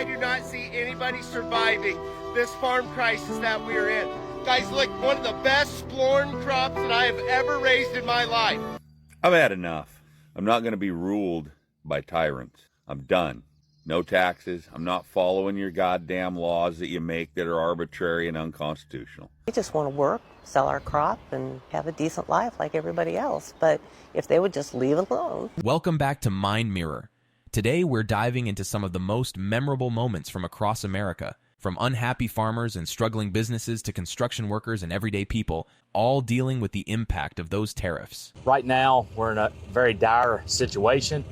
I do not see anybody surviving this farm crisis that we're in. Guys, look, one of the best splorn crops that I have ever raised in my life. I've had enough. I'm not going to be ruled by tyrants. I'm done. No taxes. I'm not following your goddamn laws that you make that are arbitrary and unconstitutional. We just want to work, sell our crop, and have a decent life like everybody else. But if they would just leave it alone. Welcome back to Mind Mirror. Today we're diving into some of the most memorable moments from across America. From unhappy farmers and struggling businesses to construction workers and everyday people, all dealing with the impact of those tariffs. Right now, we're in a very dire situation.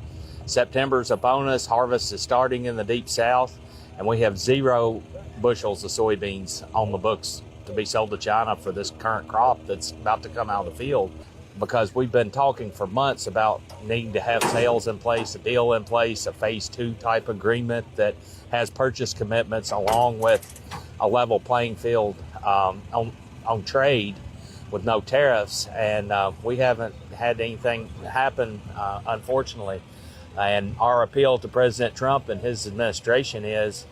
September's upon us, harvest is starting in the deep south, and we have 0 bushels of soybeans on the books to be sold to China for this current crop that's about to come out of the field. Because we've been talking for months about needing to have sales in place, a deal in place, a phase 2 type agreement that has purchase commitments along with a level playing field on trade with no tariffs. And we haven't had anything happen, unfortunately. And our appeal to President Trump and his administration is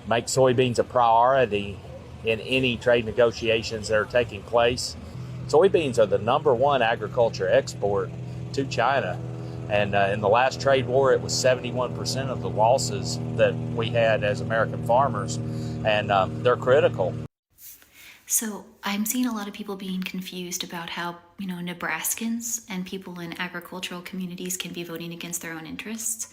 make soybeans a priority in any trade negotiations that are taking place. Soybeans are the #1 agriculture export to China. And in the last trade war, it was 71% of the losses that we had as American farmers. And they're critical. So I'm seeing a lot of people being confused about how, Nebraskans and people in agricultural communities can be voting against their own interests.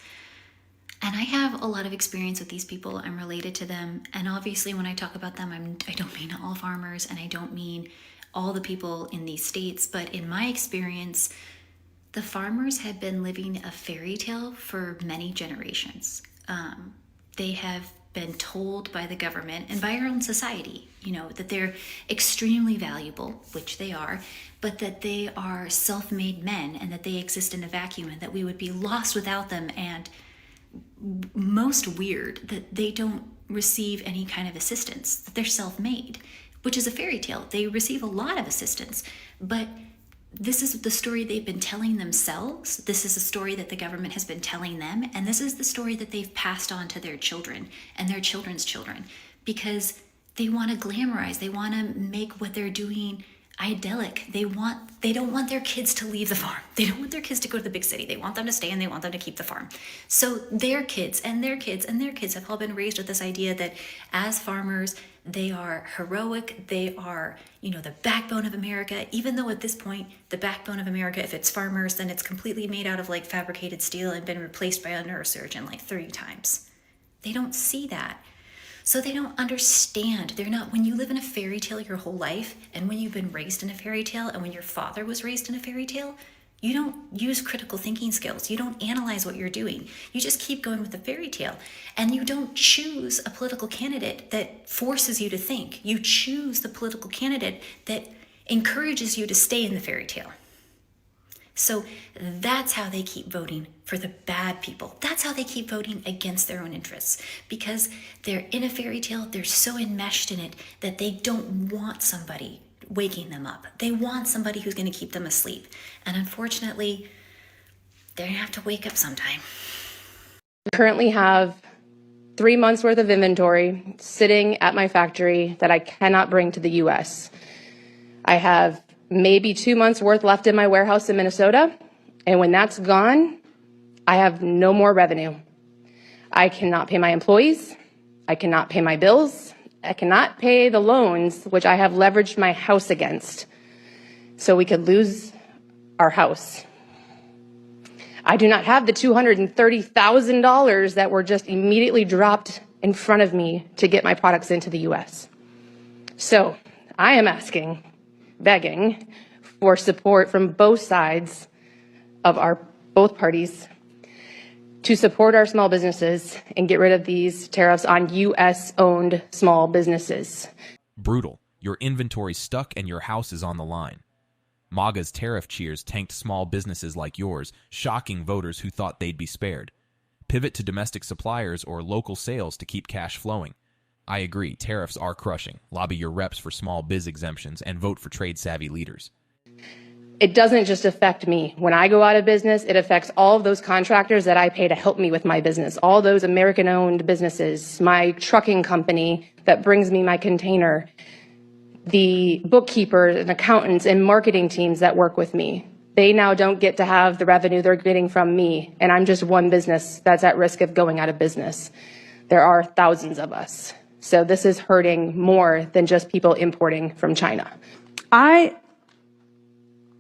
And I have a lot of experience with these people. I'm related to them. And obviously when I talk about them, I don't mean all farmers and I don't mean all the people in these states. But in my experience, the farmers have been living a fairy tale for many generations. They have been told by the government and by our own society, that they're extremely valuable, which they are, but that they are self-made men and that they exist in a vacuum and that we would be lost without them. And most weird, that they don't receive any kind of assistance, that they're self-made, which is a fairy tale. They receive a lot of assistance, but this is the story they've been telling themselves. This is a story that the government has been telling them. And this is the story that they've passed on to their children and their children's children, because they want to glamorize. They want to make what they're doing idyllic. They don't want their kids to leave the farm. They don't want their kids to go to the big city. They want them to stay and they want them to keep the farm. So their kids and their kids and their kids have all been raised with this idea that as farmers, they are heroic. They are, the backbone of America, even though at this point, the backbone of America, if it's farmers, then it's completely made out of fabricated steel and been replaced by a neurosurgeon 3 times. They don't see that. So they don't understand. When you live in a fairy tale your whole life, and when you've been raised in a fairy tale, and when your father was raised in a fairy tale, you don't use critical thinking skills. You don't analyze what you're doing. You just keep going with the fairy tale. And you don't choose a political candidate that forces you to think. You choose the political candidate that encourages you to stay in the fairy tale. So that's how they keep voting for the bad people. That's how they keep voting against their own interests, because they're in a fairy tale. They're so enmeshed in it that they don't want somebody waking them up. They want somebody who's going to keep them asleep. And unfortunately, they're going to have to wake up sometime. I currently have 3 months worth of inventory sitting at my factory that I cannot bring to the US. I have maybe 2 months worth left in my warehouse in Minnesota. And when that's gone, I have no more revenue. I cannot pay my employees. I cannot pay my bills. I cannot pay the loans, which I have leveraged my house against, so we could lose our house. I do not have the $230,000 that were just immediately dropped in front of me to get my products into the US. So I am asking, begging for support from both sides of both parties to support our small businesses and get rid of these tariffs on US-owned small businesses. Brutal. Your inventory's stuck and your house is on the line. MAGA's tariff cheers tanked small businesses like yours, shocking voters who thought they'd be spared. Pivot to domestic suppliers or local sales to keep cash flowing. I agree, tariffs are crushing. Lobby your reps for small biz exemptions and vote for trade-savvy leaders. it doesn't just affect me. When I go out of business, it affects all of those contractors that I pay to help me with my business, all those American-owned businesses, my trucking company that brings me my container, the bookkeepers and accountants and marketing teams that work with me. They now don't get to have the revenue they're getting from me, and I'm just one business that's at risk of going out of business. There are thousands of us. So this is hurting more than just people importing from China. I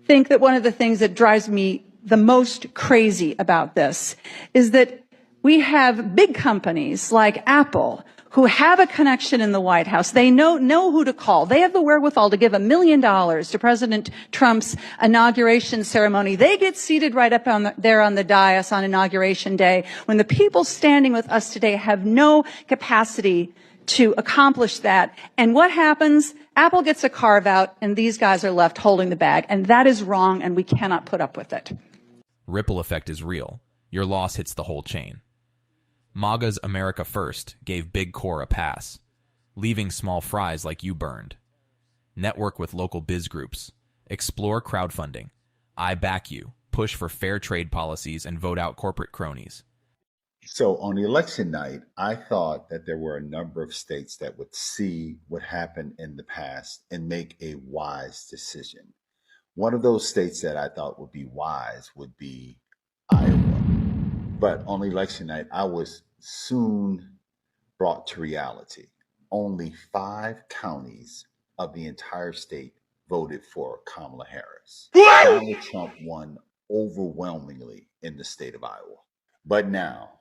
think that one of the things that drives me the most crazy about this is that we have big companies like Apple who have a connection in the White House. They know who to call. They have the wherewithal to give $1 million to President Trump's inauguration ceremony. They get seated right up there on the dais on Inauguration Day when the people standing with us today have no capacity to accomplish that. And what happens? Apple gets a carve out and these guys are left holding the bag. And that is wrong and we cannot put up with it. Ripple effect is real. Your loss hits the whole chain. MAGA's America First gave Big Core a pass, leaving small fries like you burned. Network with local biz groups. Explore crowdfunding. I back you. Push for fair trade policies and vote out corporate cronies. So on the election night, I thought that there were a number of states that would see what happened in the past and make a wise decision. One of those states that I thought would be wise would be Iowa. But on election night, I was soon brought to reality. Only 5 counties of the entire state voted for Kamala Harris. Donald Trump won overwhelmingly in the state of Iowa. But now,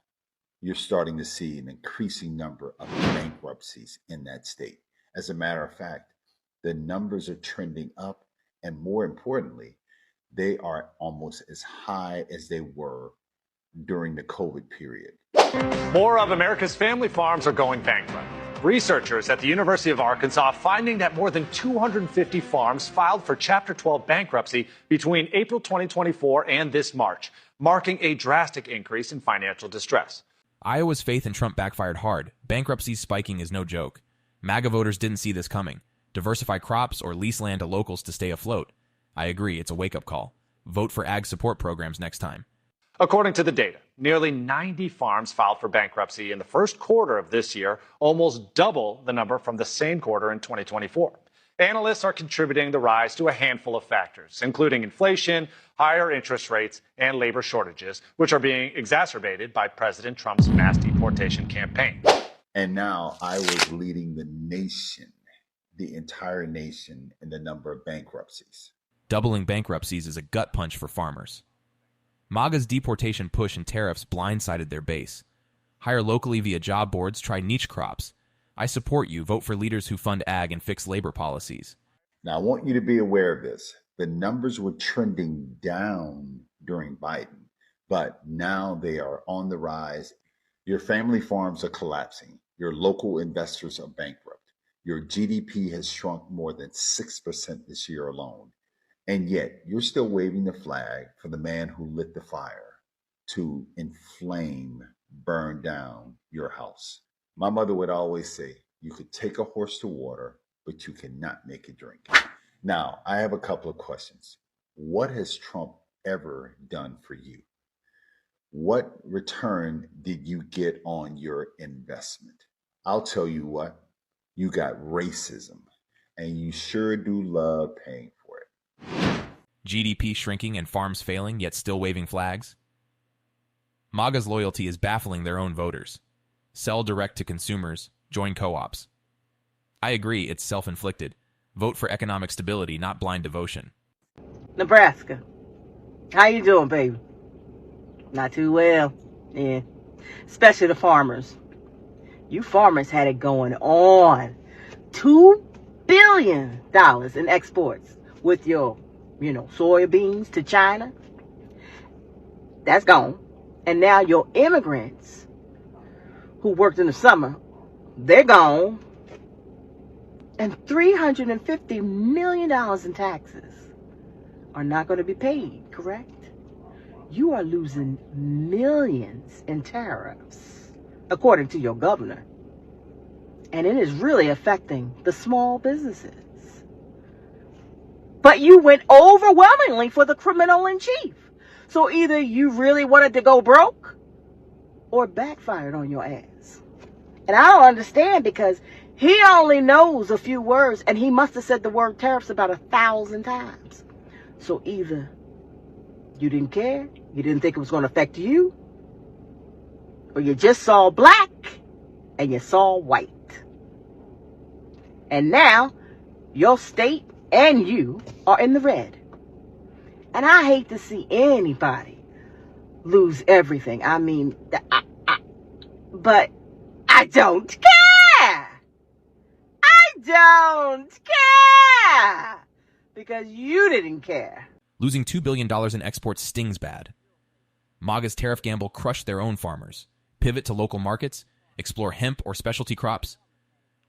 you're starting to see an increasing number of bankruptcies in that state. As a matter of fact, the numbers are trending up, and more importantly, they are almost as high as they were during the COVID period. More of America's family farms are going bankrupt. Researchers at the University of Arkansas finding that more than 250 farms filed for Chapter 12 bankruptcy between April 2024 and this March, marking a drastic increase in financial distress. Iowa's faith in Trump backfired hard. Bankruptcies spiking is no joke. MAGA voters didn't see this coming. Diversify crops or lease land to locals to stay afloat. I agree, it's a wake-up call. Vote for ag support programs next time. According to the data, nearly 90 farms filed for bankruptcy in the first quarter of this year, almost double the number from the same quarter in 2024. Analysts are contributing the rise to a handful of factors, including inflation, higher interest rates, and labor shortages, which are being exacerbated by President Trump's mass deportation campaign. And now I was leading the nation, the entire nation, in the number of bankruptcies. Doubling bankruptcies is a gut punch for farmers. MAGA's deportation push and tariffs blindsided their base. Hire locally via job boards, try niche crops. I support you. Vote for leaders who fund ag and fix labor policies. Now, I want you to be aware of this. The numbers were trending down during Biden, but now they are on the rise. Your family farms are collapsing. Your local investors are bankrupt. Your GDP has shrunk more than 6% this year alone. And yet you're still waving the flag for the man who lit the fire to inflame, burn down your house. My mother would always say, you could take a horse to water, but you cannot make it drink. Now, I have a couple of questions. What has Trump ever done for you? What return did you get on your investment? I'll tell you what, you got racism, and you sure do love paying for it. GDP shrinking and farms failing, yet still waving flags? MAGA's loyalty is baffling their own voters. Sell direct to consumers, join co-ops. I agree, it's self-inflicted. Vote for economic stability, not blind devotion. Nebraska. How you doing, baby? Not too well. Yeah. Especially the farmers. You farmers had it going on. $2 billion in exports with your, soybeans to China. That's gone. And now your immigrants who worked in the summer, they're gone. And $350 million in taxes are not going to be paid, correct? You are losing millions in tariffs, according to your governor. And it is really affecting the small businesses. But you went overwhelmingly for the criminal in chief. So either you really wanted to go broke or backfired on your ass. And I don't understand, because he only knows a few words, and he must have said the word tariffs about 1,000 times. So either you didn't care, you didn't think it was going to affect you, or you just saw black and you saw white. And now your state and you are in the red. And I hate to see anybody lose everything. I mean, but I don't care. I don't care. Because you didn't care. Losing $2 billion in exports stings bad. MAGA's tariff gamble crushed their own farmers. Pivot to local markets, explore hemp or specialty crops.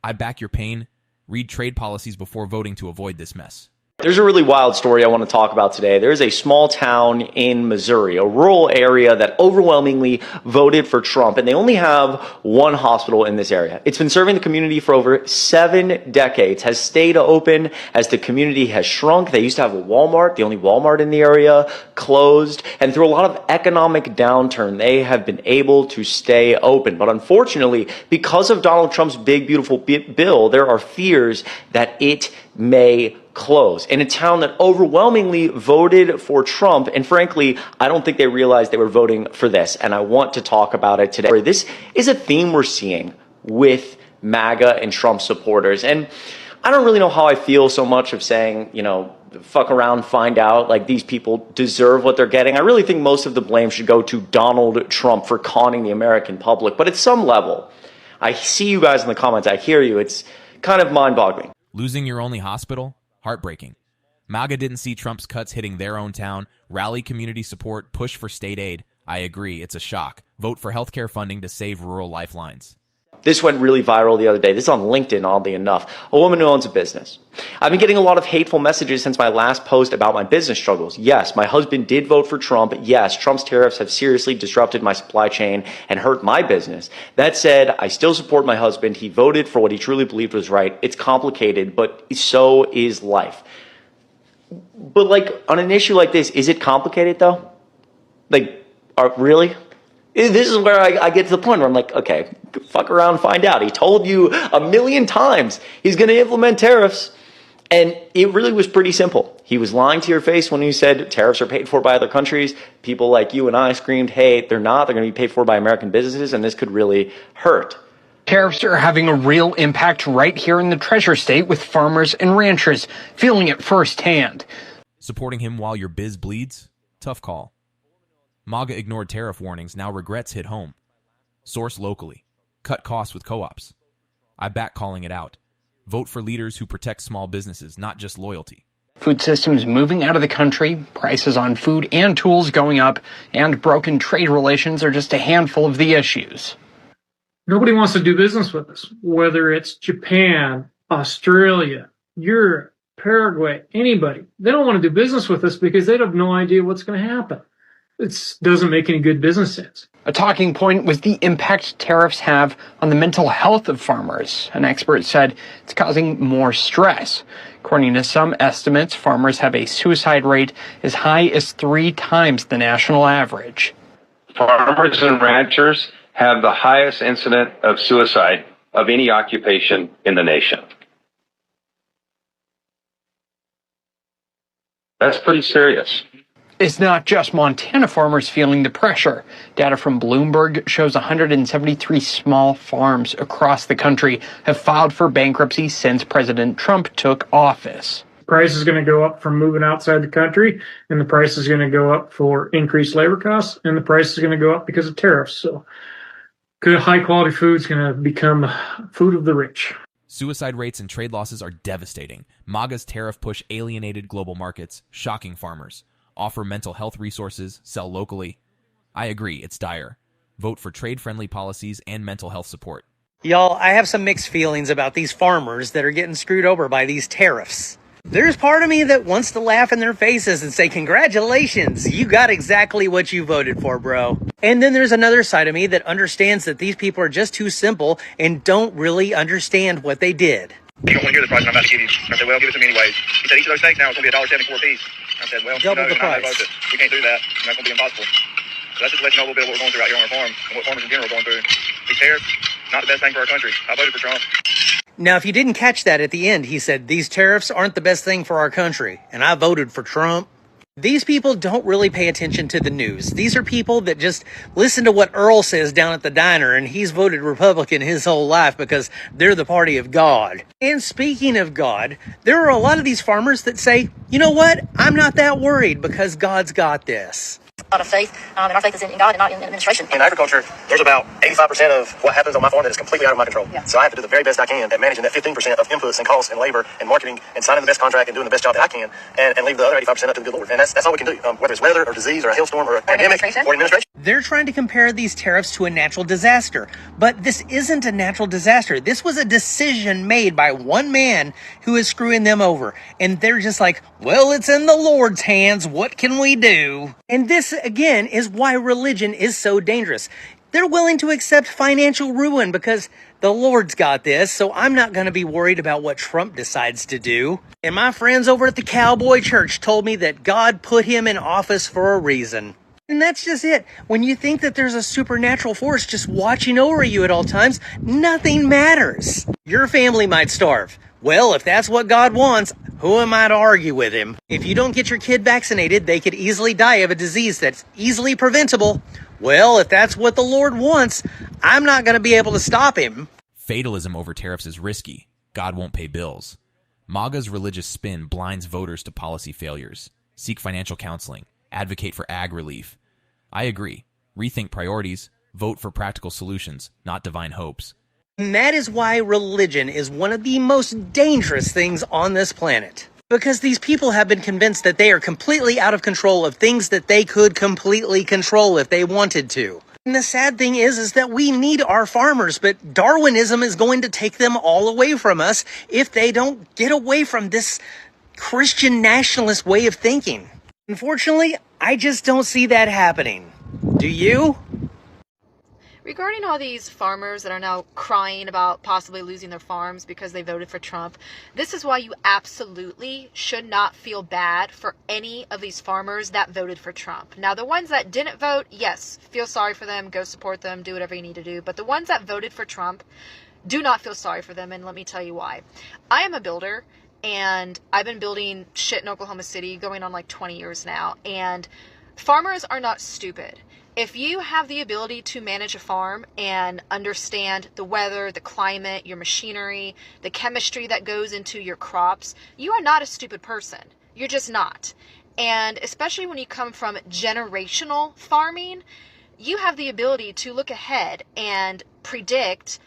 I back your pain. Read trade policies before voting to avoid this mess. There's a really wild story I want to talk about today. There's a small town in Missouri, a rural area that overwhelmingly voted for Trump, and they only have one hospital in this area. It's been serving the community for over 7 decades, has stayed open as the community has shrunk. They used to have a Walmart, the only Walmart in the area, closed, and through a lot of economic downturn, they have been able to stay open. But unfortunately, because of Donald Trump's big, beautiful bill, there are fears that it may close in a town that overwhelmingly voted for Trump. And frankly, I don't think they realized they were voting for this. And I want to talk about it today. This is a theme we're seeing with MAGA and Trump supporters. And I don't really know how I feel so much of saying, you know, fuck around, find out, like these people deserve what they're getting. I really think most of the blame should go to Donald Trump for conning the American public. But at some level, I see you guys in the comments. I hear you. It's kind of mind-boggling. Losing your only hospital? Heartbreaking. MAGA didn't see Trump's cuts hitting their own town, rally community support, push for state aid. I agree, it's a shock. Vote for healthcare funding to save rural lifelines. This went really viral the other day. This is on LinkedIn, oddly enough. A woman who owns a business. I've been getting a lot of hateful messages since my last post about my business struggles. Yes, my husband did vote for Trump. Yes, Trump's tariffs have seriously disrupted my supply chain and hurt my business. That said, I still support my husband. He voted for what he truly believed was right. It's complicated, but so is life. But like on an issue like this, is it complicated though? Like, really? This is where I get to the point where I'm like, okay, fuck around, find out. He told you 1,000,000 times he's going to implement tariffs. And it really was pretty simple. He was lying to your face when he said tariffs are paid for by other countries. People like you and I screamed, hey, they're not. They're going to be paid for by American businesses, and this could really hurt. Tariffs are having a real impact right here in the Treasure State, with farmers and ranchers feeling it firsthand. Supporting him while your biz bleeds? Tough call. MAGA ignored tariff warnings, now regrets hit home. Source locally. Cut costs with co-ops. I back calling it out. Vote for leaders who protect small businesses, not just loyalty. Food systems moving out of the country, prices on food and tools going up, and broken trade relations are just a handful of the issues. Nobody wants to do business with us, whether it's Japan, Australia, Europe, Paraguay, anybody. They don't want to do business with us because they have no idea what's going to happen. It doesn't make any good business sense. A talking point was the impact tariffs have on the mental health of farmers. An expert said it's causing more stress. According to some estimates, farmers have a suicide rate as high as 3 times the national average. Farmers and ranchers have the highest incident of suicide of any occupation in the nation. That's pretty serious. It's not just Montana farmers feeling the pressure. Data from Bloomberg shows 173 small farms across the country have filed for bankruptcy since President Trump took office. The price is going to go up from moving outside the country, and the price is going to go up for increased labor costs, and the price is going to go up because of tariffs. So good high-quality food is going to become food of the rich. Suicide rates and trade losses are devastating. MAGA's tariff push alienated global markets, shocking farmers. Offer mental health resources, sell locally. I agree, it's dire. Vote for trade-friendly policies and mental health support. Y'all, I have some mixed feelings about these farmers that are getting screwed over by these tariffs. There's part of me that wants to laugh in their faces and say, congratulations, you got exactly what you voted for, bro. And then there's another side of me that understands that these people are just too simple and don't really understand what they did. You don't want to hear the price I'm about to give you. I said, well, give it to me anyways. He said, each of those steaks now is going to be $1.74 a piece. I said, well, Double the and I know price. both that we can't do that, and that's going to be impossible. So that's just to let you know a little bit of what we're going through out here on our farm, and what farmers in general are going through. These tariffs, not the best thing for our country. I voted for Trump. Now, if you didn't catch that at the end, he said, these tariffs aren't the best thing for our country, and I voted for Trump. These people don't really pay attention to the news. These are people that just listen to what Earl says down at the diner, and he's voted Republican his whole life because they're the party of God. And speaking of God, there are a lot of these farmers that say, you know what? I'm not that worried because God's got this. A lot of faith, and our faith is in God and not in administration. In agriculture, there's about 85% of what happens on my farm that is completely out of my control. Yeah. So I have to do the very best I can at managing that 15% of inputs and costs and labor and marketing and signing the best contract and doing the best job that I can, and leave the other 85% up to the good Lord. And that's all we can do, whether it's weather or disease or a hailstorm or a pandemic or administration. They're trying to compare these tariffs to a natural disaster, but this isn't a natural disaster. This was a decision made by one man who is screwing them over. And they're just like, well, it's in the Lord's hands. What can we do? And this, again, is why religion is so dangerous. They're willing to accept financial ruin because the Lord's got this, so I'm not going to be worried about what Trump decides to do. And my friends over at the Cowboy Church told me that God put him in office for a reason. And that's just it. When you think that there's a supernatural force just watching over you at all times, nothing matters. Your family might starve. Well, if that's what God wants, who am I to argue with him? If you don't get your kid vaccinated, they could easily die of a disease that's easily preventable. Well, if that's what the Lord wants, I'm not going to be able to stop him. Fatalism over tariffs is risky. God won't pay bills. MAGA's religious spin blinds voters to policy failures. Seek financial counseling. Advocate for ag relief. I agree. Rethink priorities. Vote for practical solutions, not divine hopes. And that is why religion is one of the most dangerous things on this planet. Because these people have been convinced that they are completely out of control of things that they could completely control if they wanted to. And the sad thing is that we need our farmers, but Darwinism is going to take them all away from us if they don't get away from this Christian nationalist way of thinking. Unfortunately, I just don't see that happening. Do you? Regarding all these farmers that are now crying about possibly losing their farms because they voted for Trump, this is why you absolutely should not feel bad for any of these farmers that voted for Trump. Now, the ones that didn't vote, yes, feel sorry for them, go support them, do whatever you need to do. But the ones that voted for Trump, do not feel sorry for them, and let me tell you why. I am a builder, and I've been building shit in Oklahoma City going on like 20 years now, and farmers are not stupid. If you have the ability to manage a farm and understand the weather, the climate, your machinery, the chemistry that goes into your crops, you are not a stupid person. You're just not. And especially when you come from generational farming, you have the ability to look ahead and predict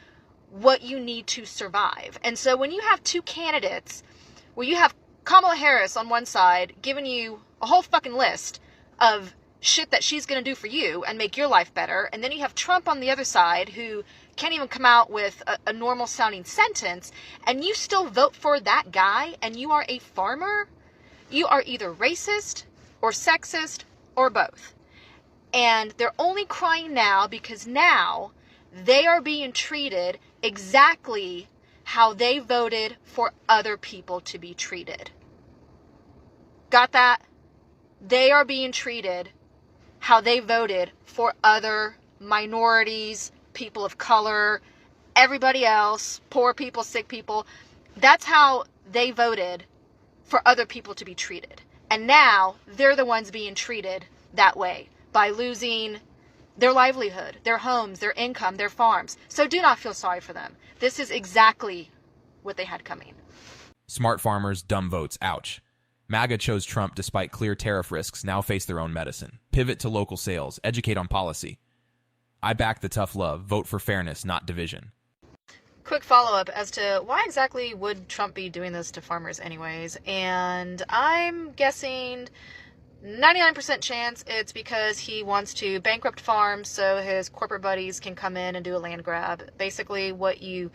what you need to survive. And so when you have two candidates, where you have Kamala Harris on one side giving you a whole fucking list of shit that she's going to do for you and make your life better, and then you have Trump on the other side who can't even come out with a normal sounding sentence, and you still vote for that guy, and you are a farmer, you are either racist or sexist or both. And they're only crying now because now they are being treated exactly how they voted for other people to be treated. Got that? They are being treated how they voted for other minorities, people of color, everybody else, poor people, sick people. That's how they voted for other people to be treated. And now they're the ones being treated that way by losing their livelihood, their homes, their income, their farms. So do not feel sorry for them. This is exactly what they had coming. Smart farmers, dumb votes, ouch. MAGA chose Trump despite clear tariff risks, now face their own medicine. Pivot to local sales, educate on policy. I back the tough love, vote for fairness, not division. Quick follow-up as to why exactly would Trump be doing this to farmers anyways, and I'm guessing 99% chance it's because he wants to bankrupt farms so his corporate buddies can come in and do a land grab. Basically what you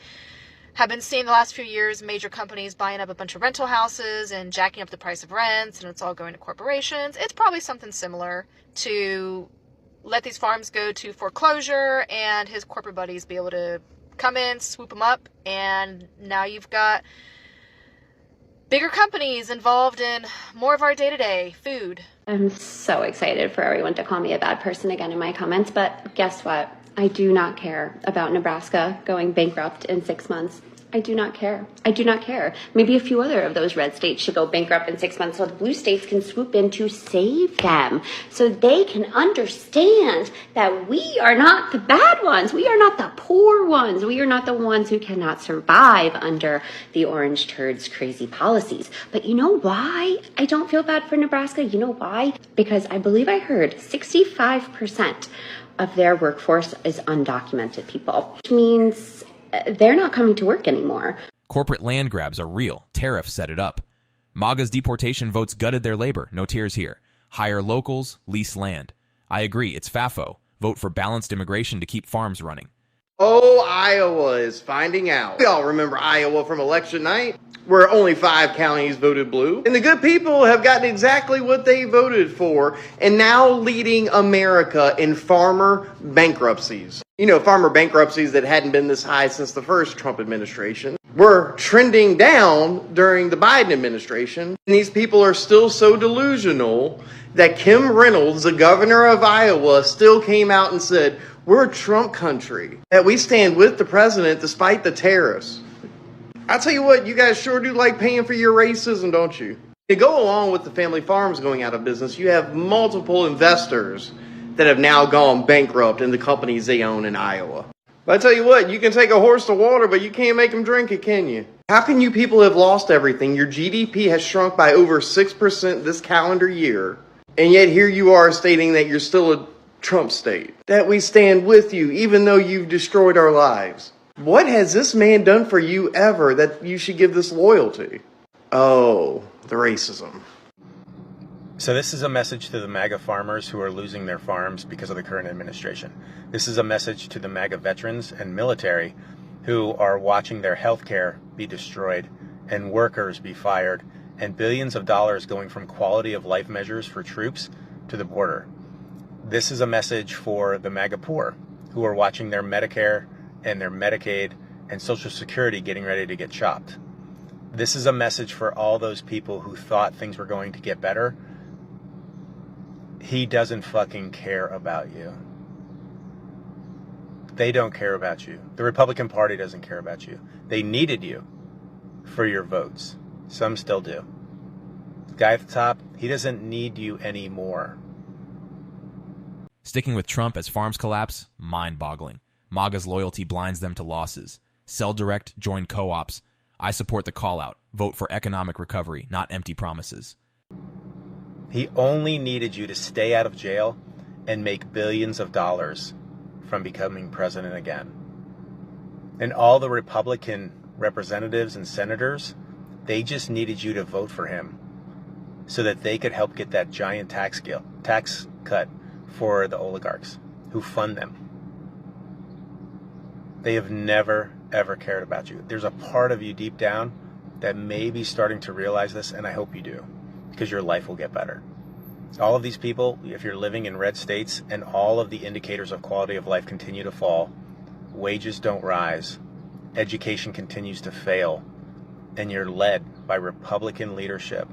have been seeing the last few years, major companies buying up a bunch of rental houses and jacking up the price of rents, and it's all going to corporations. It's probably something similar to let these farms go to foreclosure and his corporate buddies be able to come in, swoop them up, and now you've got bigger companies involved in more of our day-to-day food. I'm so excited for everyone to call me a bad person again in my comments, but guess what? I do not care about Nebraska going bankrupt in 6 months. I do not care. I do not care. Maybe a few other of those red states should go bankrupt in 6 months so the blue states can swoop in to save them, so they can understand that we are not the bad ones. We are not the poor ones. We are not the ones who cannot survive under the orange turd's crazy policies. But you know why I don't feel bad for Nebraska? You know why? Because I believe I heard 65% of their workforce is undocumented people, which means they're not coming to work anymore. Corporate land grabs are real. Tariffs set it up. MAGA's deportation votes gutted their labor. No tears here. Hire locals, lease land. I agree, it's FAFO. Vote for balanced immigration to keep farms running. Oh, Iowa is finding out. We all remember Iowa from election night, where only 5 counties voted blue. And the good people have gotten exactly what they voted for, and now leading America in farmer bankruptcies. You know, farmer bankruptcies that hadn't been this high since the first Trump administration were trending down during the Biden administration. And these people are still so delusional that Kim Reynolds, the governor of Iowa, still came out and said, we're a Trump country, that we stand with the president despite the tariffs. I tell you what, you guys sure do like paying for your racism, don't you? To go along with the family farms going out of business, you have multiple investors that have now gone bankrupt in the companies they own in Iowa. But I tell you what, you can take a horse to water, but you can't make him drink it, can you? How can you people have lost everything? Your GDP has shrunk by over 6% this calendar year, and yet here you are stating that you're still a Trump state, that we stand with you even though you've destroyed our lives. What has this man done for you ever that you should give this loyalty? Oh, the racism. So this is a message to the MAGA farmers who are losing their farms because of the current administration. This is a message to the MAGA veterans and military who are watching their health care be destroyed and workers be fired and billions of dollars going from quality of life measures for troops to the border. This is a message for the MAGA poor who are watching their Medicare and their Medicaid and Social Security getting ready to get chopped. This is a message for all those people who thought things were going to get better. He doesn't fucking care about you. They don't care about you. The Republican Party doesn't care about you. They needed you for your votes. Some still do. The guy at the top, he doesn't need you anymore. Sticking with Trump as farms collapse, mind-boggling. MAGA's loyalty blinds them to losses. Sell direct, join co-ops. I support the call-out. Vote for economic recovery, not empty promises. He only needed you to stay out of jail and make billions of dollars from becoming president again. And all the Republican representatives and senators, they just needed you to vote for him so that they could help get that giant tax cut for the oligarchs who fund them. They have never, ever cared about you. There's a part of you deep down that may be starting to realize this, and I hope you do, because your life will get better. All of these people, if you're living in red states and all of the indicators of quality of life continue to fall, wages don't rise, education continues to fail, and you're led by Republican leadership,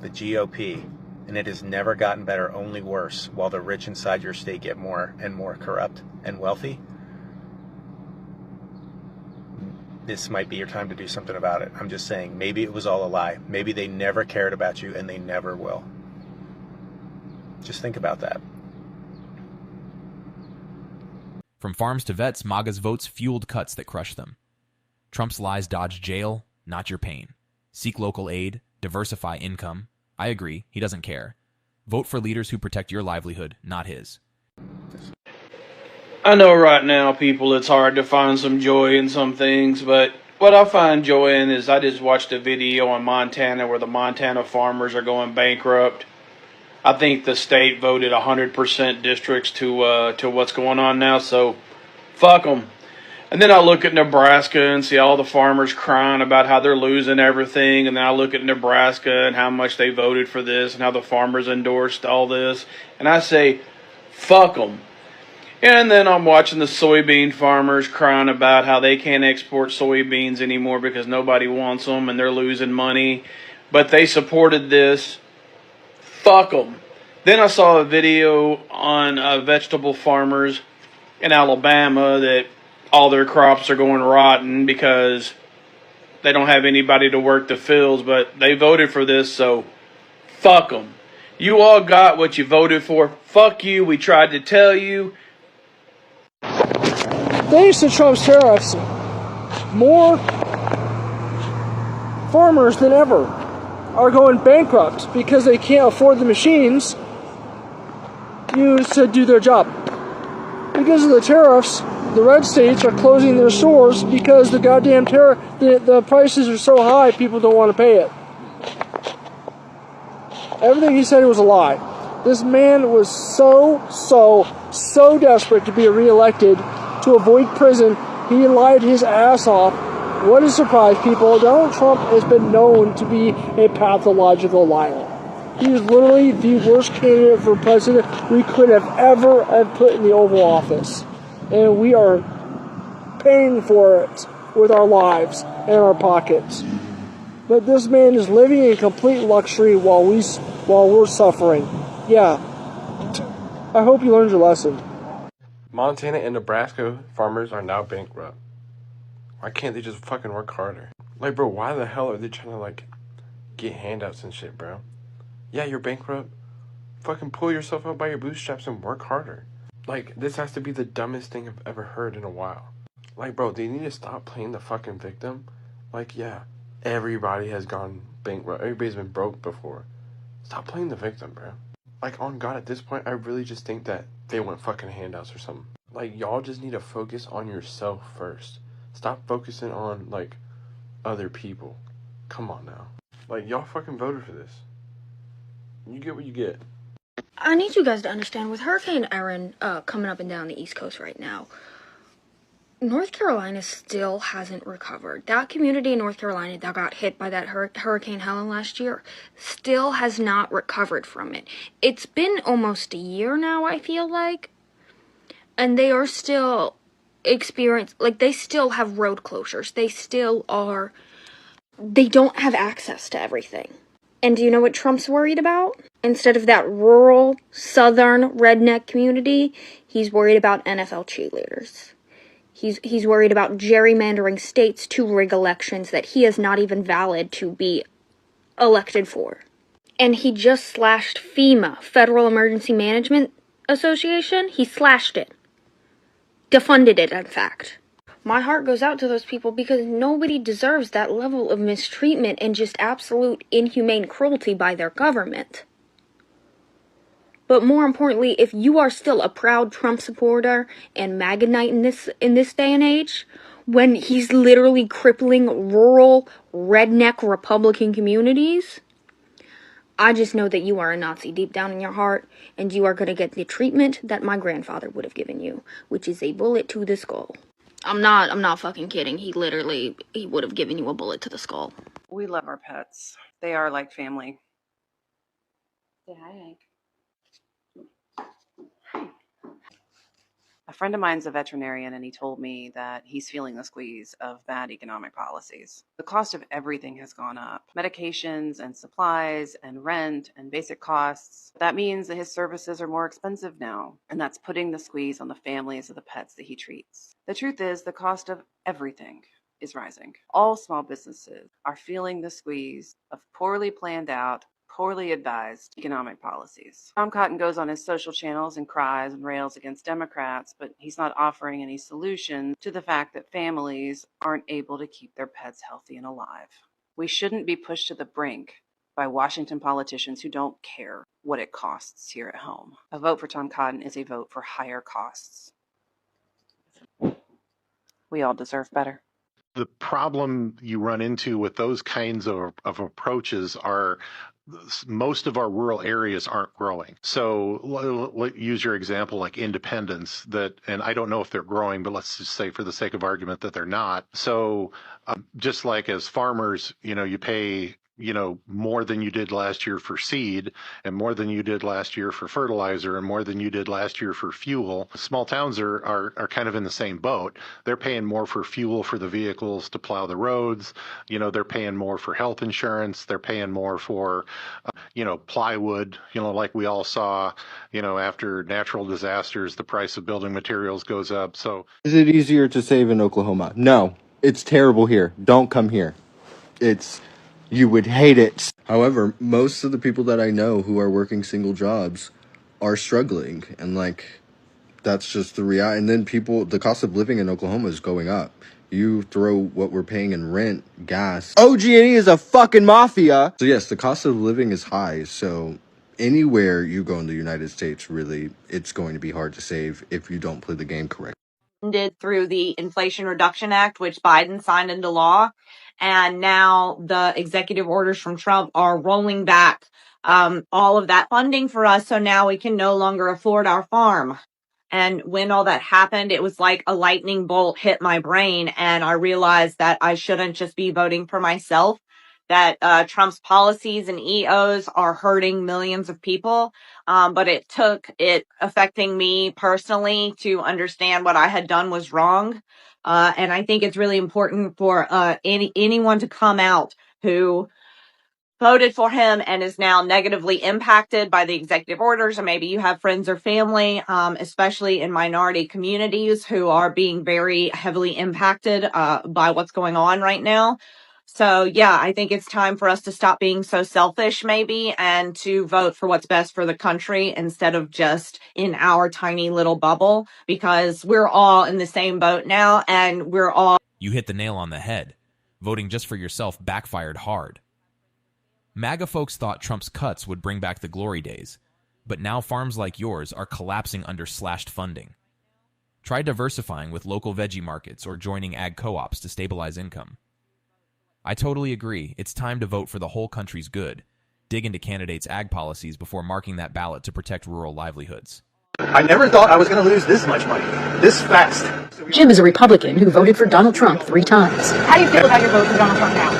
the GOP, and it has never gotten better, only worse, while the rich inside your state get more and more corrupt and wealthy. This might be your time to do something about it. I'm just saying, maybe it was all a lie. Maybe they never cared about you and they never will. Just think about that. From farms to vets, MAGA's votes fueled cuts that crushed them. Trump's lies dodge jail, not your pain. Seek local aid, diversify income. I agree, he doesn't care. Vote for leaders who protect your livelihood, not his. I know right now, people, it's hard to find some joy in some things, but what I find joy in is I just watched a video in Montana where the Montana farmers are going bankrupt. I think the state voted 100% districts to what's going on now, so fuck them. And then I look at Nebraska and see all the farmers crying about how they're losing everything, and then I look at Nebraska and how much they voted for this and how the farmers endorsed all this, and I say, fuck them. And then I'm watching the soybean farmers crying about how they can't export soybeans anymore because nobody wants them and they're losing money. But they supported this. Fuck them. Then I saw a video on vegetable farmers in Alabama that all their crops are going rotten because they don't have anybody to work the fields, but they voted for this, so fuck them. You all got what you voted for. Fuck you. We tried to tell you. Thanks to Trump's tariffs, more farmers than ever are going bankrupt because they can't afford the machines used to do their job. Because of the tariffs, the red states are closing their stores because the goddamn the prices are so high, people don't want to pay it. Everything he said was a lie. This man was so desperate to be reelected to avoid prison, he lied his ass off. What a surprise, people. Donald Trump has been known to be a pathological liar. He is literally the worst candidate for president we could have ever have put in the Oval Office. And we are paying for it with our lives and our pockets. But this man is living in complete luxury while we're suffering. Yeah. I hope you learned your lesson. Montana and Nebraska farmers are now bankrupt. Why can't they just fucking work harder? Like, bro, why the hell are they trying to, like, get handouts and shit, bro? Yeah, you're bankrupt. Fucking pull yourself up by your bootstraps and work harder. Like, this has to be the dumbest thing I've ever heard in a while. Like, bro, they need to stop playing the fucking victim. Like, yeah, everybody has gone bankrupt. Everybody's been broke before. Stop playing the victim, bro. Like, on God, at this point, I really just think that they want fucking handouts or something. Like, y'all just need to focus on yourself first. Stop focusing on, like, other people. Come on now. Like, y'all fucking voted for this. You get what you get. I need you guys to understand, with Hurricane Erin coming up and down the East Coast right now, North Carolina still hasn't recovered. That community in North Carolina that got hit by that Hurricane Helen last year still has not recovered from it. It's been almost a year now, I feel like, and they are still they still have road closures. They don't have access to everything. And do you know what Trump's worried about? Instead of that rural, southern, redneck community, he's worried about NFL cheerleaders. He's worried about gerrymandering states to rig elections that he is not even valid to be elected for. And he just slashed FEMA, Federal Emergency Management Association. He slashed it. Defunded it, in fact. My heart goes out to those people because nobody deserves that level of mistreatment and just absolute inhumane cruelty by their government. But more importantly, if you are still a proud Trump supporter and MAGA Knight in this day and age, when he's literally crippling rural, redneck Republican communities, I just know that you are a Nazi deep down in your heart, and you are going to get the treatment that my grandfather would have given you, which is a bullet to the skull. I'm not fucking kidding. He would have given you a bullet to the skull. We love our pets. They are like family. Say hi, Hank. A friend of mine's a veterinarian, and he told me that he's feeling the squeeze of bad economic policies. The cost of everything has gone up. Medications and supplies and rent and basic costs. That means that his services are more expensive now, and that's putting the squeeze on the families of the pets that he treats. The truth is, the cost of everything is rising. All small businesses are feeling the squeeze of poorly planned out, poorly advised economic policies. Tom Cotton goes on his social channels and cries and rails against Democrats, but he's not offering any solution to the fact that families aren't able to keep their pets healthy and alive. We shouldn't be pushed to the brink by Washington politicians who don't care what it costs here at home. A vote for Tom Cotton is a vote for higher costs. We all deserve better. The problem you run into with those kinds of approaches are most of our rural areas aren't growing. So use your example like Independence, and I don't know if they're growing, but let's just say for the sake of argument that they're not. So just like as farmers, you pay more than you did last year for seed, and more than you did last year for fertilizer, and more than you did last year for fuel. Small towns are kind of in the same boat. They're paying more for fuel for the vehicles to plow the roads. They're paying more for health insurance. They're paying more for, plywood, like we all saw, after natural disasters, the price of building materials goes up. So is it easier to save in Oklahoma? No, it's terrible here. Don't come here. You would hate it. However, most of the people that I know who are working single jobs are struggling, and that's just the reality. And then the cost of living in Oklahoma is going up. You throw what we're paying in rent, gas. OG&E is a fucking mafia. So yes, the cost of living is high. So anywhere you go in the United States, really, it's going to be hard to save if you don't play the game correctly. Did through the Inflation Reduction Act, which Biden signed into law. And now the executive orders from Trump are rolling back all of that funding for us. So now we can no longer afford our farm. And when all that happened, it was like a lightning bolt hit my brain. And I realized that I shouldn't just be voting for myself, that Trump's policies and EOs are hurting millions of people. But it took it affecting me personally to understand what I had done was wrong. And I think it's really important for anyone to come out who voted for him and is now negatively impacted by the executive orders. And maybe you have friends or family, especially in minority communities, who are being very heavily impacted by what's going on right now. So, yeah, I think it's time for us to stop being so selfish, maybe, and to vote for what's best for the country instead of just in our tiny little bubble, because we're all in the same boat now, and we're all... You hit the nail on the head. Voting just for yourself backfired hard. MAGA folks thought Trump's cuts would bring back the glory days, but now farms like yours are collapsing under slashed funding. Try diversifying with local veggie markets or joining ag co-ops to stabilize income. I totally agree. It's time to vote for the whole country's good. Dig into candidates' ag policies before marking that ballot to protect rural livelihoods. I never thought I was going to lose this much money, this fast. Jim is a Republican who voted for Donald Trump 3 times. How do you feel about your vote for Donald Trump now?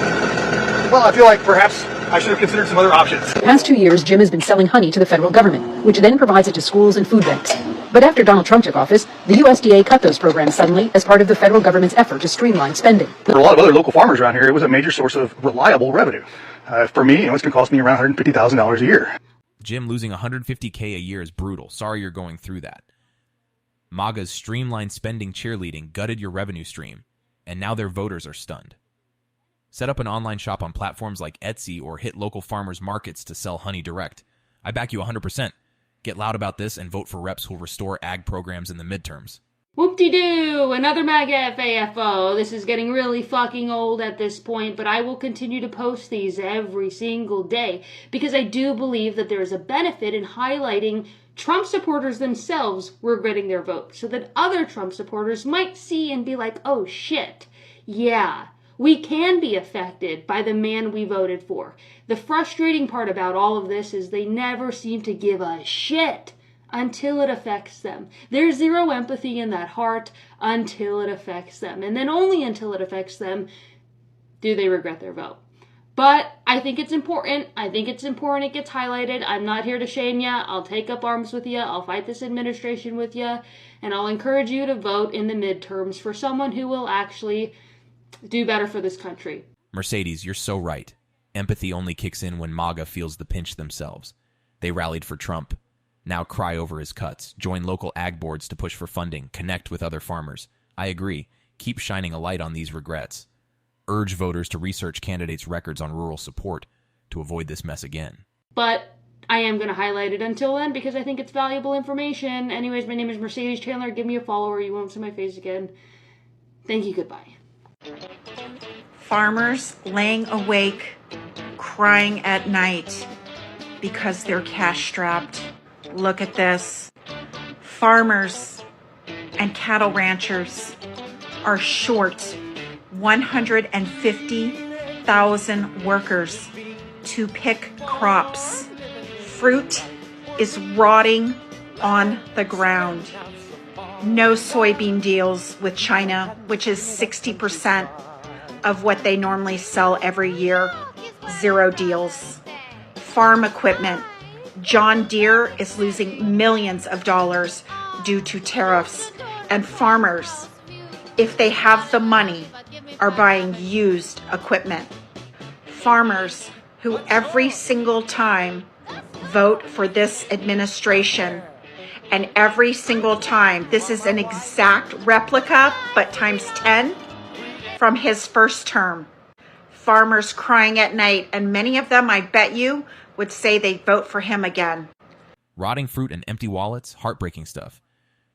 Well, I feel like perhaps I should have considered some other options. The past 2 years, Jim has been selling honey to the federal government, which then provides it to schools and food banks. But after Donald Trump took office, the USDA cut those programs suddenly as part of the federal government's effort to streamline spending. For a lot of other local farmers around here, it was a major source of reliable revenue. For me, it's going to cost me around $150,000 a year. Jim, losing $150K a year is brutal. Sorry you're going through that. MAGA's streamlined spending cheerleading gutted your revenue stream, and now their voters are stunned. Set up an online shop on platforms like Etsy or hit local farmers markets to sell honey direct. I back you 100%. Get loud about this and vote for reps who'll restore ag programs in the midterms. Whoop-de-doo! Another MAGA FAFO. This is getting really fucking old at this point, but I will continue to post these every single day because I do believe that there is a benefit in highlighting Trump supporters themselves regretting their vote so that other Trump supporters might see and be like, oh shit, yeah. We can be affected by the man we voted for. The frustrating part about all of this is they never seem to give a shit until it affects them. There's zero empathy in that heart until it affects them. And then only until it affects them do they regret their vote. But I think it's important. I think it's important it gets highlighted. I'm not here to shame you. I'll take up arms with you. I'll fight this administration with you. And I'll encourage you to vote in the midterms for someone who will actually do better for this country. Mercedes, you're so right. Empathy only kicks in when MAGA feels the pinch themselves. They rallied for Trump. Now cry over his cuts. Join local ag boards to push for funding. Connect with other farmers. I agree. Keep shining a light on these regrets. Urge voters to research candidates' records on rural support to avoid this mess again. But I am going to highlight it until then because I think it's valuable information. Anyways, my name is Mercedes Chandler. Give me a follow or you won't see my face again. Thank you. Goodbye. Farmers laying awake, crying at night because they're cash strapped. Look at this. Farmers and cattle ranchers are short 150,000 workers to pick crops. Fruit is rotting on the ground. No soybean deals with China, which is 60% of what they normally sell every year. 0 deals. Farm equipment. John Deere is losing millions of dollars due to tariffs, and farmers, if they have the money, are buying used equipment. Farmers who every single time vote for this administration, and every single time, this is an exact replica, but times 10 from his first term. Farmers crying at night, and many of them, I bet you, would say they'd vote for him again. Rotting fruit and empty wallets, heartbreaking stuff.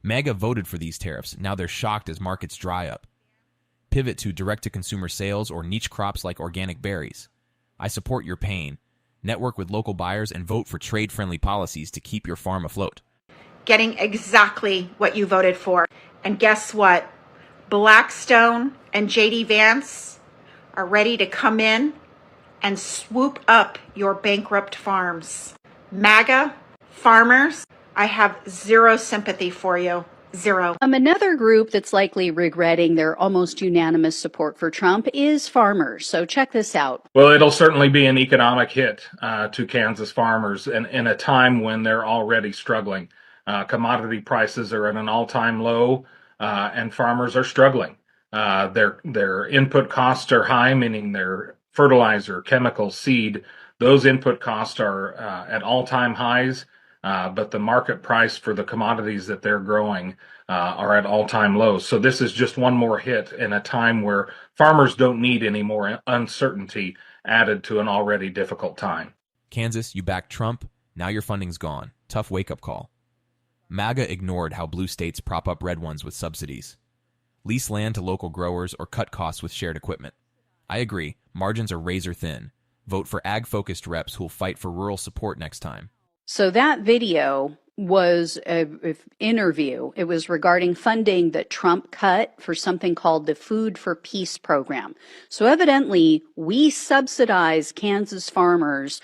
MAGA voted for these tariffs, now they're shocked as markets dry up. Pivot to direct-to-consumer sales or niche crops like organic berries. I support your pain. Network with local buyers and vote for trade-friendly policies to keep your farm afloat. Getting exactly what you voted for. And guess what? Blackstone and J.D. Vance are ready to come in and swoop up your bankrupt farms. MAGA, farmers, I have zero sympathy for you. Zero. Another group that's likely regretting their almost unanimous support for Trump is farmers. So check this out. Well, it'll certainly be an economic hit to Kansas farmers in a time when they're already struggling. Commodity prices are at an all-time low, and farmers are struggling. Their input costs are high, meaning their fertilizer, chemical, seed. Those input costs are at all-time highs. But the market price for the commodities that they're growing are at all-time lows. So this is just one more hit in a time where farmers don't need any more uncertainty added to an already difficult time. Kansas, you backed Trump. Now your funding's gone. Tough wake-up call. MAGA ignored how blue states prop up red ones with subsidies. Lease land to local growers or cut costs with shared equipment. I agree. Margins are razor thin. Vote for ag-focused reps who'll fight for rural support next time. So that video was an interview. It was regarding funding that Trump cut for something called the Food for Peace program. So evidently, we subsidize Kansas farmers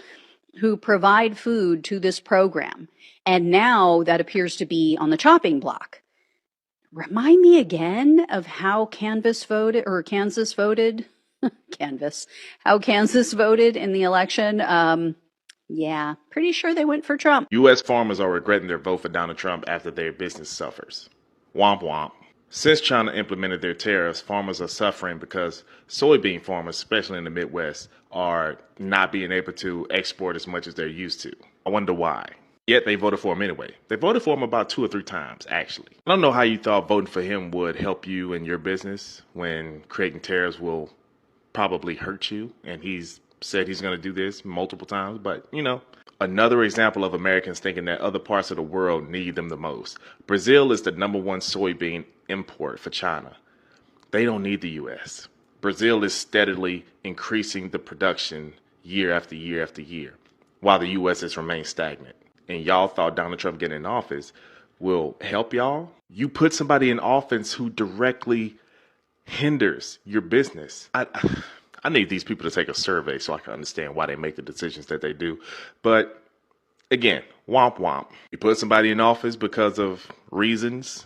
who provide food to this program. And now that appears to be on the chopping block. Remind me again of how Kansas voted, how Kansas voted in the election. Yeah, pretty sure they went for Trump. U.S. farmers are regretting their vote for Donald Trump after their business suffers. Womp womp. Since China implemented their tariffs, farmers are suffering because soybean farmers, especially in the Midwest, are not being able to export as much as they're used to. I wonder why. Yet they voted for him anyway. They voted for him about 2 or 3 times, actually. I don't know how you thought voting for him would help you in your business when creating tariffs will probably hurt you, and he's said he's going to do this multiple times, but another example of Americans thinking that other parts of the world need them the most. Brazil is the #1 soybean import for China. They don't need the U.S. Brazil is steadily increasing the production year after year after year, while the U.S. has remained stagnant. And y'all thought Donald Trump getting in office will help y'all? You put somebody in office who directly hinders your business. I need these people to take a survey so I can understand why they make the decisions that they do. But again, womp womp. You put somebody in office because of reasons,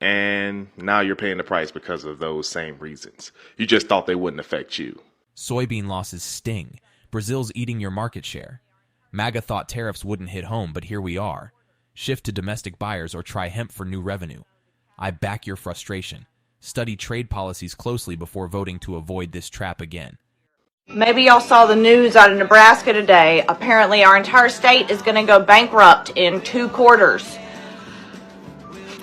and now you're paying the price because of those same reasons. You just thought they wouldn't affect you. Soybean losses sting. Brazil's eating your market share. MAGA thought tariffs wouldn't hit home, but here we are. Shift to domestic buyers or try hemp for new revenue. I back your frustration. Study trade policies closely before voting to avoid this trap again. Maybe y'all saw the news out of Nebraska today. Apparently our entire state is going to go bankrupt in 2 quarters.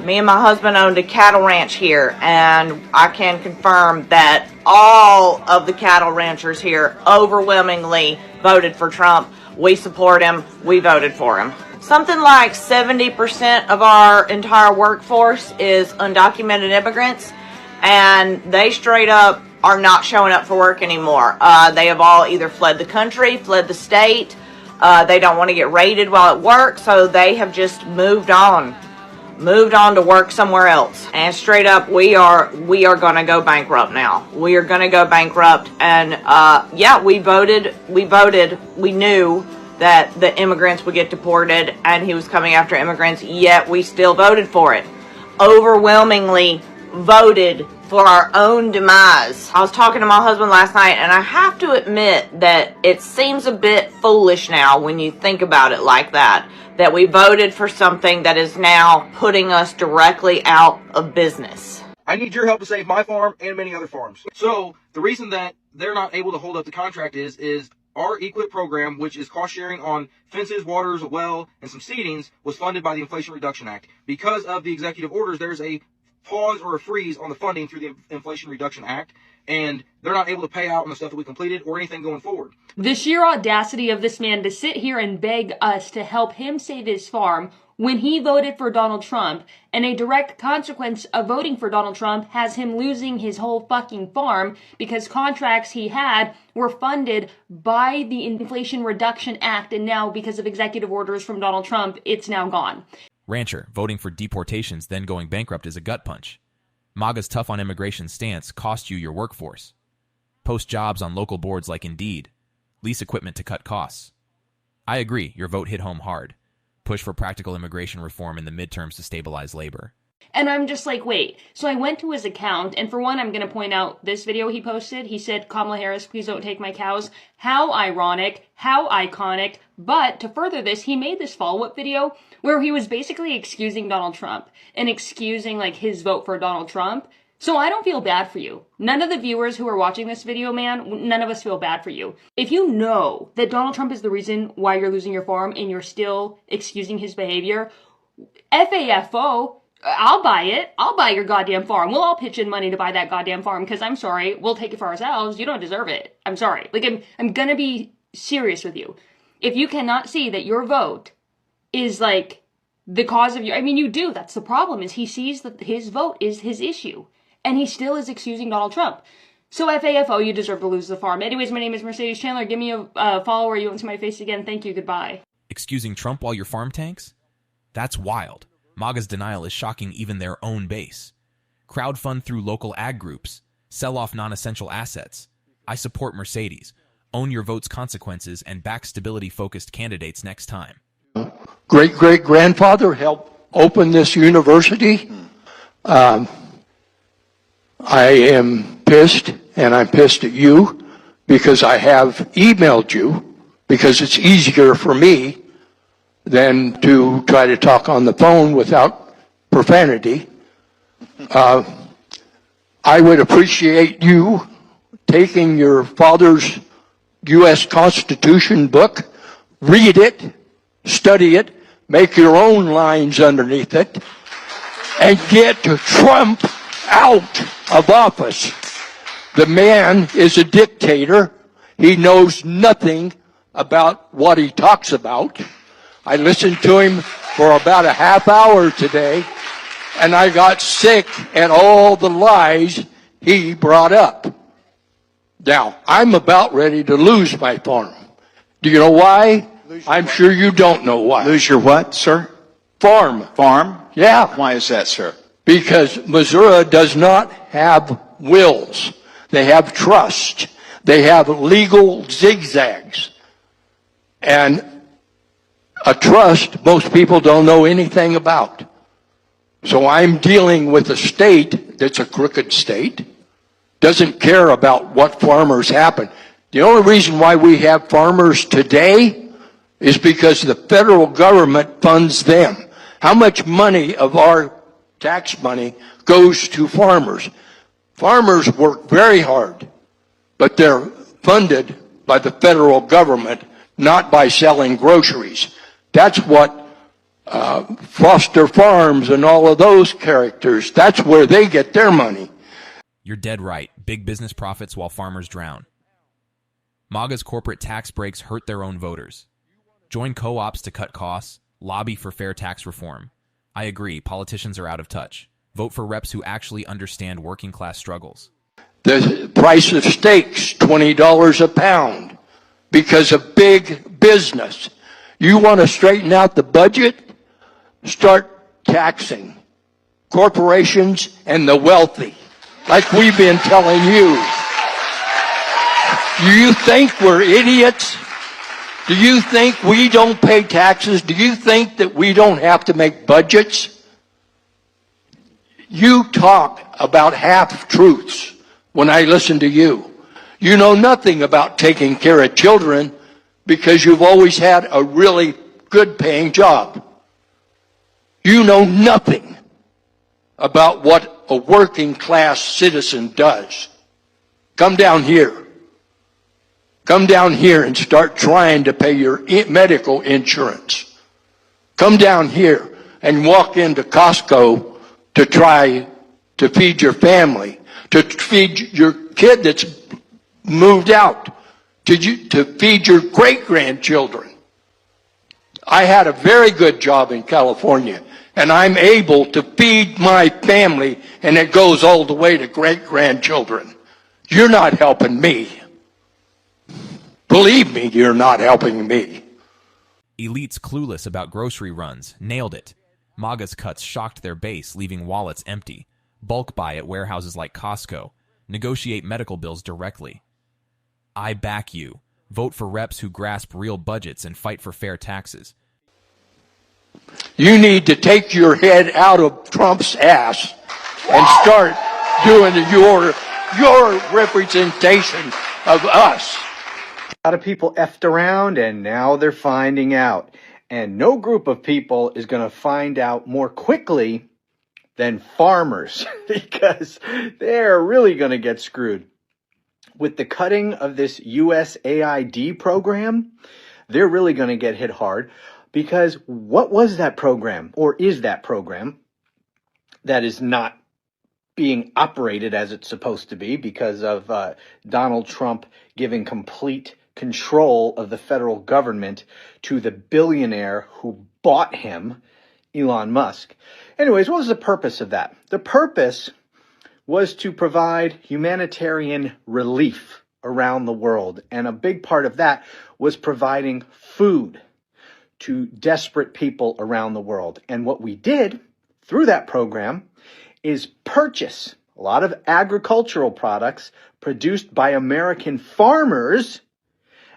Me and my husband owned a cattle ranch here, and I can confirm that all of the cattle ranchers here overwhelmingly voted for Trump. We support him. We voted for him. Something like 70% of our entire workforce is undocumented immigrants, and they straight up are not showing up for work anymore. They have all either fled the country, fled the state. They don't want to get raided while at work, so they have just moved on to work somewhere else. And straight up, we are going to go bankrupt now. We are going to go bankrupt. And yeah, we voted. We knew that the immigrants would get deported, and he was coming after immigrants, yet we still voted for it. Overwhelmingly voted for our own demise. I was talking to my husband last night, and I have to admit that it seems a bit foolish now when you think about it like that we voted for something that is now putting us directly out of business. I need your help to save my farm and many other farms. So the reason that they're not able to hold up the contract is our EQIP program, which is cost sharing on fences, waters, a well, and some seedings, was funded by the Inflation Reduction Act. Because of the executive orders, there's a pause or a freeze on the funding through the Inflation Reduction Act, and they're not able to pay out on the stuff that we completed or anything going forward. The sheer audacity of this man to sit here and beg us to help him save his farm when he voted for Donald Trump, and a direct consequence of voting for Donald Trump has him losing his whole fucking farm because contracts he had were funded by the Inflation Reduction Act, and now because of executive orders from Donald Trump, it's now gone. Rancher, voting for deportations then going bankrupt is a gut punch. MAGA's tough on immigration stance cost you your workforce. Post jobs on local boards like Indeed. Lease equipment to cut costs. I agree, your vote hit home hard. Push for practical immigration reform in the midterms to stabilize labor. And I'm just like, wait. So I went to his account, and for one, I'm going to point out this video he posted. He said, Kamala Harris, please don't take my cows. How ironic, how iconic. But to further this, he made this follow-up video where he was basically excusing Donald Trump and excusing, like, his vote for Donald Trump. So I don't feel bad for you. None of the viewers who are watching this video, man, none of us feel bad for you. If you know that Donald Trump is the reason why you're losing your farm and you're still excusing his behavior, FAFO, I'll buy it. I'll buy your goddamn farm. We'll all pitch in money to buy that goddamn farm because I'm sorry, we'll take it for ourselves. You don't deserve it. I'm sorry. Like, I'm gonna be serious with you. If you cannot see that your vote is, like, the cause of your... I mean, you do. That's the problem, is he sees that his vote is his issue. And he still is excusing Donald Trump. So FAFO, you deserve to lose the farm. Anyways, my name is Mercedes Chandler. Give me a follow or you won't see my face again. Thank you. Goodbye. Excusing Trump while your farm tanks? That's wild. MAGA's denial is shocking even their own base. Crowdfund through local ag groups. Sell off non-essential assets. I support Mercedes. Own your vote's consequences and back stability-focused candidates next time. Great-great-grandfather helped open this university. I am pissed, and I'm pissed at you because I have emailed you because it's easier for me than to try to talk on the phone without profanity. I would appreciate you taking your father's U.S. Constitution book, read it, study it, make your own lines underneath it, and get Trump out of office. The man is a dictator. He knows nothing about what he talks about. I listened to him for about a half hour today, and I got sick at all the lies he brought up. Now, I'm about ready to lose my farm. Do you know why? I'm sure you don't know why. Lose your what, sir? Farm. Farm? Yeah. Why is that, sir? Because Missouri does not have wills. They have trust. They have legal zigzags. And a trust, most people don't know anything about. So I'm dealing with a state that's a crooked state, doesn't care about what farmers happen. The only reason why we have farmers today is because the federal government funds them. How much money of our tax money goes to farmers? Farmers work very hard, but they're funded by the federal government, not by selling groceries. That's what Foster Farms and all of those characters, that's where they get their money. You're dead right. Big business profits while farmers drown. MAGA's corporate tax breaks hurt their own voters. Join co-ops to cut costs. Lobby for fair tax reform. I agree, politicians are out of touch. Vote for reps who actually understand working class struggles. The price of steaks, $20 a pound, because of big business. You want to straighten out the budget? Start taxing corporations and the wealthy, like we've been telling you. Do you think we're idiots? Do you think we don't pay taxes? Do you think that we don't have to make budgets? You talk about half-truths when I listen to you. You know nothing about taking care of children because you've always had a really good-paying job. You know nothing about what a working-class citizen does. Come down here. Come down here and start trying to pay your medical insurance. Come down here and walk into Costco to try to feed your family, to feed your kid that's moved out, to feed your great-grandchildren. I had a very good job in California, and I'm able to feed my family, and it goes all the way to great-grandchildren. You're not helping me. Believe me, you're not helping me. Elites clueless about grocery runs nailed it. MAGA's cuts shocked their base, leaving wallets empty. Bulk buy at warehouses like Costco. Negotiate medical bills directly. I back you. Vote for reps who grasp real budgets and fight for fair taxes. You need to take your head out of Trump's ass and start doing your representation of us. A lot of people effed around, and now they're finding out. And no group of people is going to find out more quickly than farmers, because they're really going to get screwed. With the cutting of this USAID program, they're really going to get hit hard, because what was that program, or is that program, that is not being operated as it's supposed to be because of Donald Trump giving complete control of the federal government to the billionaire who bought him, Elon Musk. Anyways, what was the purpose of that? The purpose was to provide humanitarian relief around the world. And a big part of that was providing food to desperate people around the world. And what we did through that program is purchase a lot of agricultural products produced by American farmers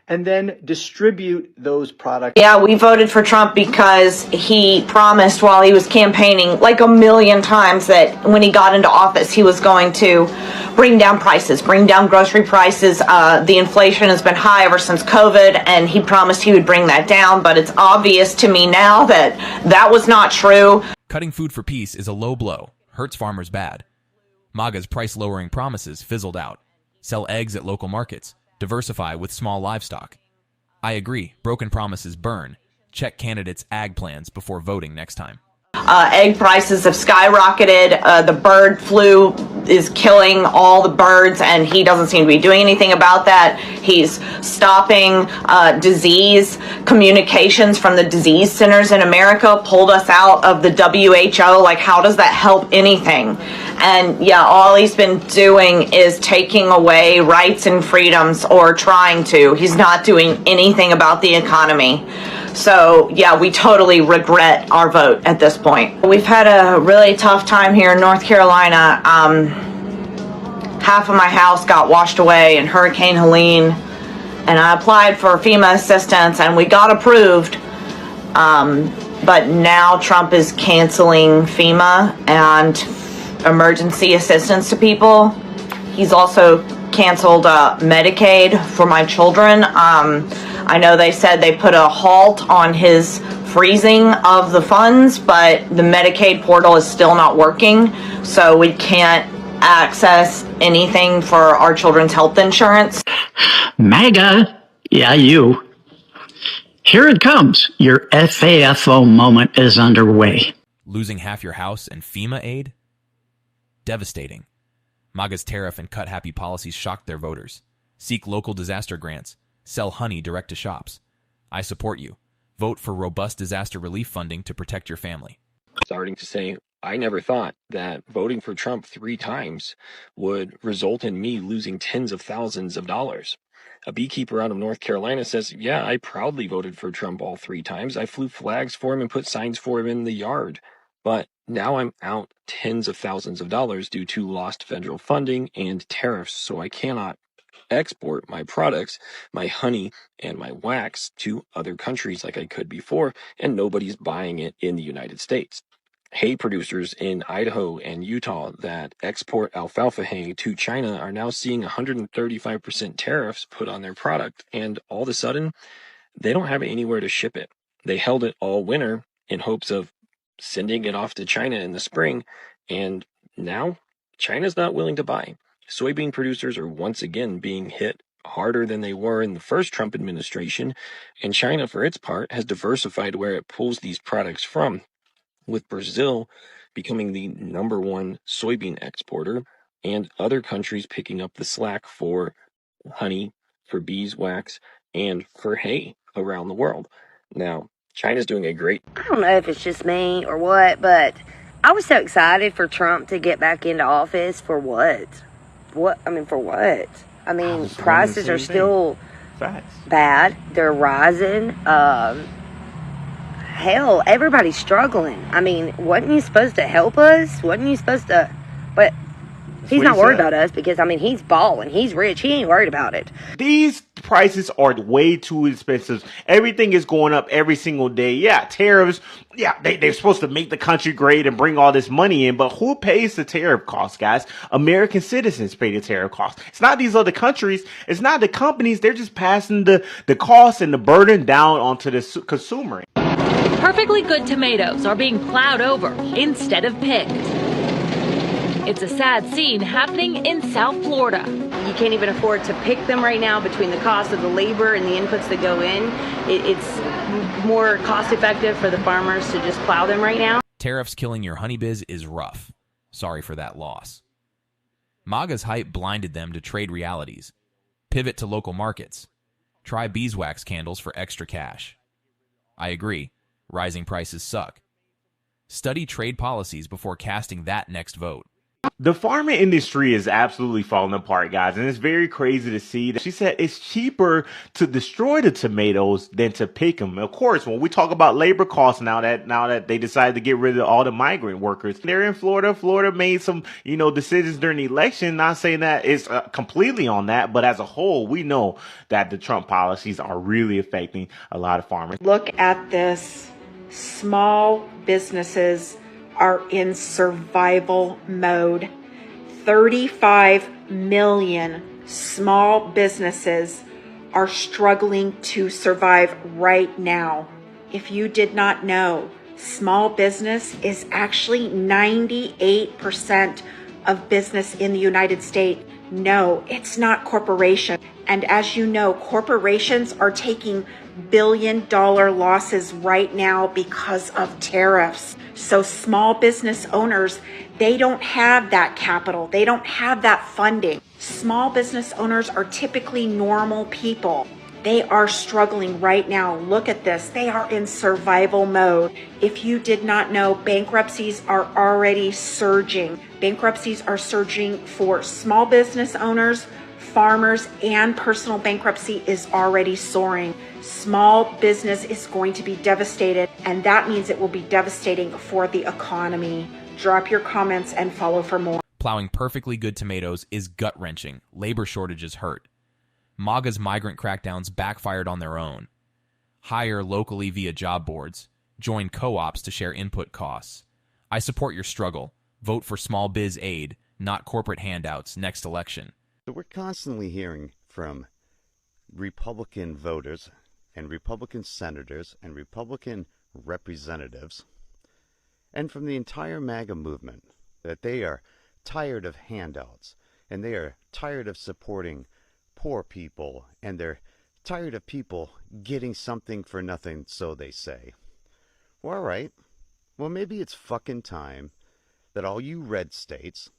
and then distribute those products. Yeah, we voted for Trump because he promised while he was campaigning like a million times that when he got into office, he was going to bring down prices, bring down grocery prices. The inflation has been high ever since COVID, and he promised he would bring that down. But it's obvious to me now that that was not true. Cutting food for peace is a low blow. Hurts farmers bad. MAGA's price-lowering promises fizzled out. Sell eggs at local markets. Diversify with small livestock. I agree, broken promises burn. Check candidates' ag plans before voting next time. Egg prices have skyrocketed. The bird flu is killing all the birds, and he doesn't seem to be doing anything about that. He's stopping disease communications from the disease centers in America, pulled us out of the WHO. Like, how does that help anything? And yeah, all he's been doing is taking away rights and freedoms, or trying to. He's not doing anything about the economy. So yeah, we totally regret our vote at this point. We've had a really tough time here in North Carolina. Half of my house got washed away in Hurricane Helene, and I applied for FEMA assistance and we got approved. But now Trump is canceling FEMA and emergency assistance to people. He's also canceled Medicaid for my children. I know they said they put a halt on his freezing of the funds, but the Medicaid portal is still not working, so we can't access anything for our children's health insurance. MAGA, yeah, you. Here it comes. Your FAFO moment is underway. Losing half your house and FEMA aid? Devastating. MAGA's tariff and cut-happy policies shocked their voters. Seek local disaster grants. Sell honey direct to shops. I support you. Vote for robust disaster relief funding to protect your family. Starting to say, I never thought that voting for Trump 3 times would result in me losing tens of thousands of dollars. A beekeeper out of North Carolina says, yeah, I proudly voted for Trump all 3 times. I flew flags for him and put signs for him in the yard. But now I'm out tens of thousands of dollars due to lost federal funding and tariffs, so I cannot export my products, my honey and my wax, to other countries like I could before, and nobody's buying it in the United States. hay producers in Idaho and Utah that export alfalfa hay to China are now seeing 135% tariffs put on their product, and all of a sudden, they don't have anywhere to ship it. They held it all winter in hopes of sending it off to China in the spring, and now China's not willing to buy. Soybean producers are once again being hit harder than they were in the first Trump administration, and China, for its part, has diversified where it pulls these products from, with Brazil becoming the #1 soybean exporter and other countries picking up the slack for honey, for beeswax, and for hay around the world. Now, China's doing a great... I don't know if it's just me or what, but I was so excited for Trump to get back into office. For what? For what? Prices are still bad. They're rising. Hell, everybody's struggling. Wasn't you supposed to help us? Wasn't you supposed to... But he's not worried about us because, he's balling. He's rich. He ain't worried about it. These prices are way too expensive. Everything is going up every single day. Yeah, tariffs. Yeah, they're supposed to make the country great and bring all this money in, but who pays the tariff costs, guys? American citizens pay the tariff costs. It's not these other countries. It's not the companies. They're just passing the cost and the burden down onto the consumer. Perfectly good tomatoes are being plowed over instead of picked. It's a sad scene happening in South Florida. You can't even afford to pick them right now between the cost of the labor and the inputs that go in. It's more cost effective for the farmers to just plow them right now. Tariffs killing your honey biz is rough. Sorry for that loss. MAGA's hype blinded them to trade realities. Pivot to local markets. Try beeswax candles for extra cash. I agree. Rising prices suck. Study trade policies before casting that next vote. The farming industry is absolutely falling apart, guys, and it's very crazy to see that she said it's cheaper to destroy the tomatoes than to pick them. Of course, when we talk about labor costs now that they decided to get rid of all the migrant workers, they're in Florida. Florida made some, decisions during the election. Not saying that it's completely on that, but as a whole, we know that the Trump policies are really affecting a lot of farmers. Look at this. Small businesses are in survival mode. 35 million small businesses are struggling to survive right now. If you did not know, small business is actually 98% of business in the United States. No, it's not corporation. And as you know, corporations are taking billion-dollar losses right now because of tariffs. So small business owners, they don't have that capital. They don't have that funding. Small business owners are typically normal people. They are struggling right now. Look at this. They are in survival mode. If you did not know, bankruptcies are already surging. Bankruptcies are surging for small business owners, farmers, and personal bankruptcy is already soaring. Small business is going to be devastated, and that means it will be devastating for the economy. Drop your comments and follow for more. Plowing perfectly good tomatoes is gut-wrenching. Labor shortages hurt. MAGA's migrant crackdowns backfired on their own. Hire locally via job boards. Join co-ops to share input costs. I support your struggle. Vote for small biz aid, not corporate handouts, next election. So we're constantly hearing from Republican voters and Republican senators and Republican representatives and from the entire MAGA movement that they are tired of handouts and they are tired of supporting poor people and they're tired of people getting something for nothing, so they say. Well, all right. Well, maybe it's fucking time that all you red states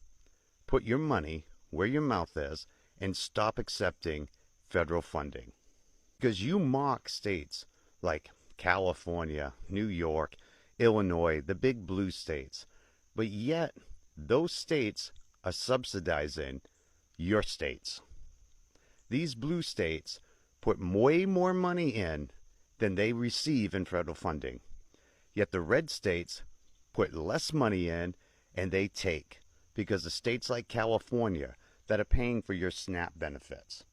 put your money where your mouth is and stop accepting federal funding. Because you mock states like California, New York, Illinois, the big blue states, but yet those states are subsidizing your states. These blue states put way more money in than they receive in federal funding. Yet the red states put less money in and they take, because the states like California that are paying for your SNAP benefits,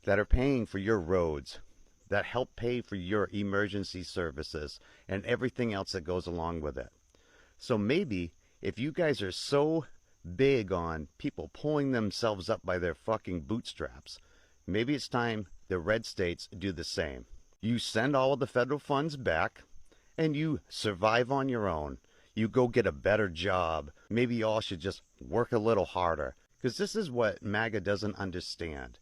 that are paying for your roads, that help pay for your emergency services and everything else that goes along with it. So maybe if you guys are so big on people pulling themselves up by their fucking bootstraps, maybe it's time the red states do the same. You send all of the federal funds back and you survive on your own. You go get a better job. Maybe you all should just work a little harder. Because this is what MAGA doesn't understand.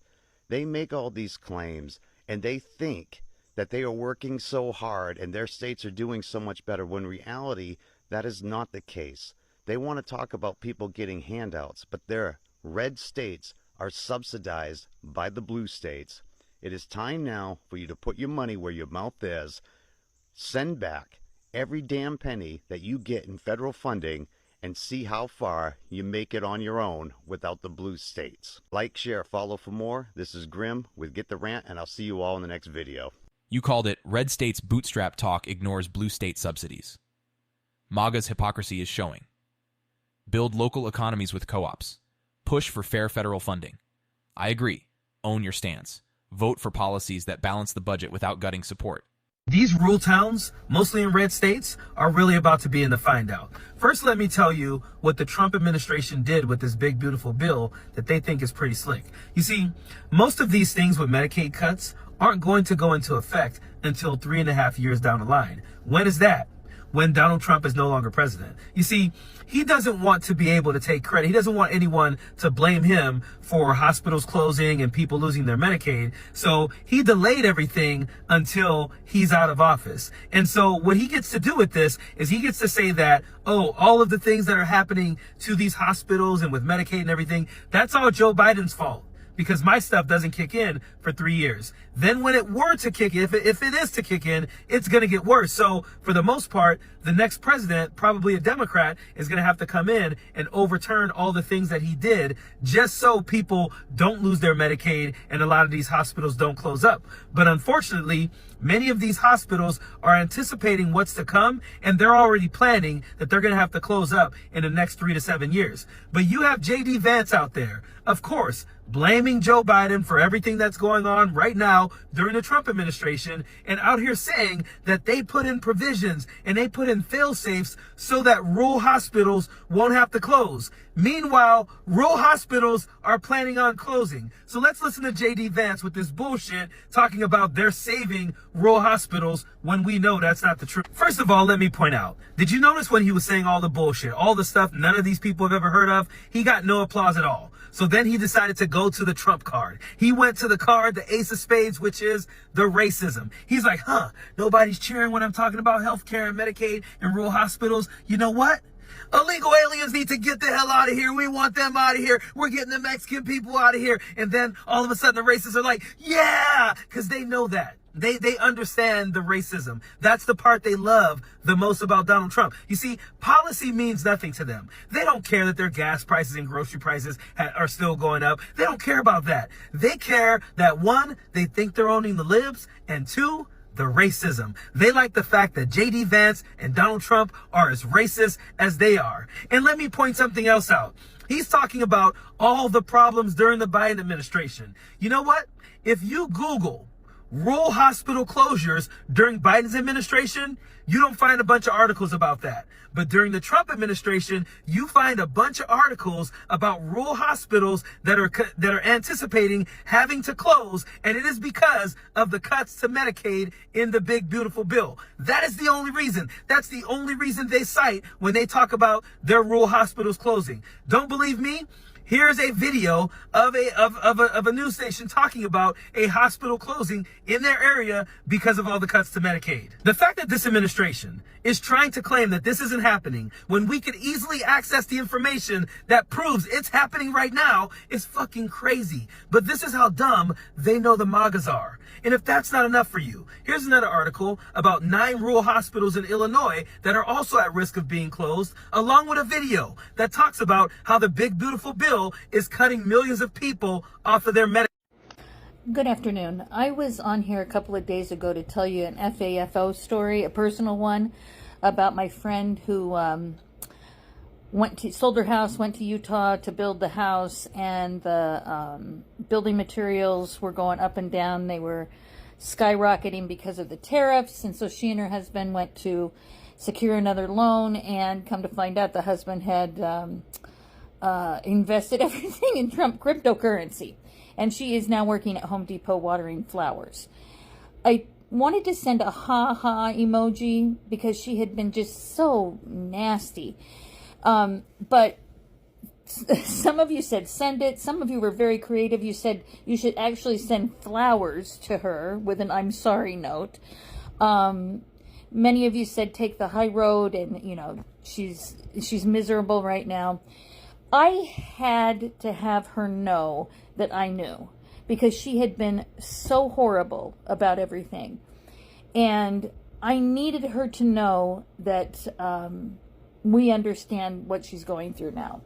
They make all these claims and they think that they are working so hard and their states are doing so much better, when in reality that is not the case. They want to talk about people getting handouts, but their red states are subsidized by the blue states. It is time now for you to put your money where your mouth is. Send back every damn penny that you get in federal funding and see how far you make it on your own without the blue states. Like, share, follow for more. This is Grim with Get the Rant, and I'll see you all in the next video. You called it red states bootstrap talk ignores blue state subsidies. MAGA's hypocrisy is showing. Build local economies with co-ops. Push for fair federal funding. I agree. Own your stance. Vote for policies that balance the budget without gutting support. These rural towns, mostly in red states, are really about to be in the find out. First, let me tell you what the Trump administration did with this big, beautiful bill that they think is pretty slick. You see, most of these things with Medicaid cuts aren't going to go into effect until 3.5 years down the line. When is that? When Donald Trump is no longer president. You see, he doesn't want to be able to take credit. He doesn't want anyone to blame him for hospitals closing and people losing their Medicaid. So he delayed everything until he's out of office. And so what he gets to do with this is he gets to say that, oh, all of the things that are happening to these hospitals and with Medicaid and everything, that's all Joe Biden's fault, because my stuff doesn't kick in for 3 years. Then when it were to kick in, if it is to kick in, it's going to get worse. So for the most part, the next president, probably a Democrat, is going to have to come in and overturn all the things that he did just so people don't lose their Medicaid and a lot of these hospitals don't close up. But unfortunately, many of these hospitals are anticipating what's to come, and they're already planning that they're going to have to close up in the next 3 to 7 years. But you have J.D. Vance out there, of course, blaming Joe Biden for everything that's going on right now during the Trump administration, and out here saying that they put in provisions and they put in fail-safes so that rural hospitals won't have to close. Meanwhile, rural hospitals are planning on closing. So let's listen to J.D. Vance with this bullshit talking about they're saving rural hospitals when we know that's not the truth. First of all, let me point out, did you notice when he was saying all the bullshit, all the stuff none of these people have ever heard of, he got no applause at all. So then he decided to go to the Trump card. He went to the card, the ace of spades, which is the racism. He's like, nobody's cheering when I'm talking about healthcare and Medicaid and rural hospitals. You know what? Illegal aliens need to get the hell out of here. We want them out of here. We're getting the Mexican people out of here. And then all of a sudden the racists are like, yeah, because they know that. They understand the racism. That's the part they love the most about Donald Trump. You see, policy means nothing to them. They don't care that their gas prices and grocery prices are still going up. They don't care about that. They care that, one, they think they're owning the libs, and two, the racism. They like the fact that J.D. Vance and Donald Trump are as racist as they are. And let me point something else out. He's talking about all the problems during the Biden administration. You know what? If you Google rural hospital closures during Biden's administration, you don't find a bunch of articles about that. But during the Trump administration, you find a bunch of articles about rural hospitals that are anticipating having to close, and it is because of the cuts to Medicaid in the big, beautiful bill. That is the only reason. That's the only reason they cite when they talk about their rural hospitals closing. Don't believe me? Here's a video of a news station talking about a hospital closing in their area because of all the cuts to Medicaid. The fact that this administration is trying to claim that this isn't happening when we could easily access the information that proves it's happening right now is fucking crazy. But this is how dumb they know the MAGAs are. And if that's not enough for you, here's another article about 9 rural hospitals in Illinois that are also at risk of being closed, along with a video that talks about how the big, beautiful bill is cutting millions of people off of their Medicaid. Good afternoon. I was on here a couple of days ago to tell you an FAFO story, a personal one, about my friend who sold her house, went to Utah to build the house, and the building materials were going up and down. They were skyrocketing because of the tariffs, and so she and her husband went to secure another loan, and come to find out the husband had invested everything in Trump cryptocurrency. And she is now working at Home Depot watering flowers. I wanted to send a ha-ha emoji because she had been just so nasty. But some of you said send it. Some of you were very creative. You said you should actually send flowers to her with an I'm sorry note. Many of you said take the high road, and you know she's miserable right now. I had to have her know that I knew, because she had been so horrible about everything. And I needed her to know that we understand what she's going through now.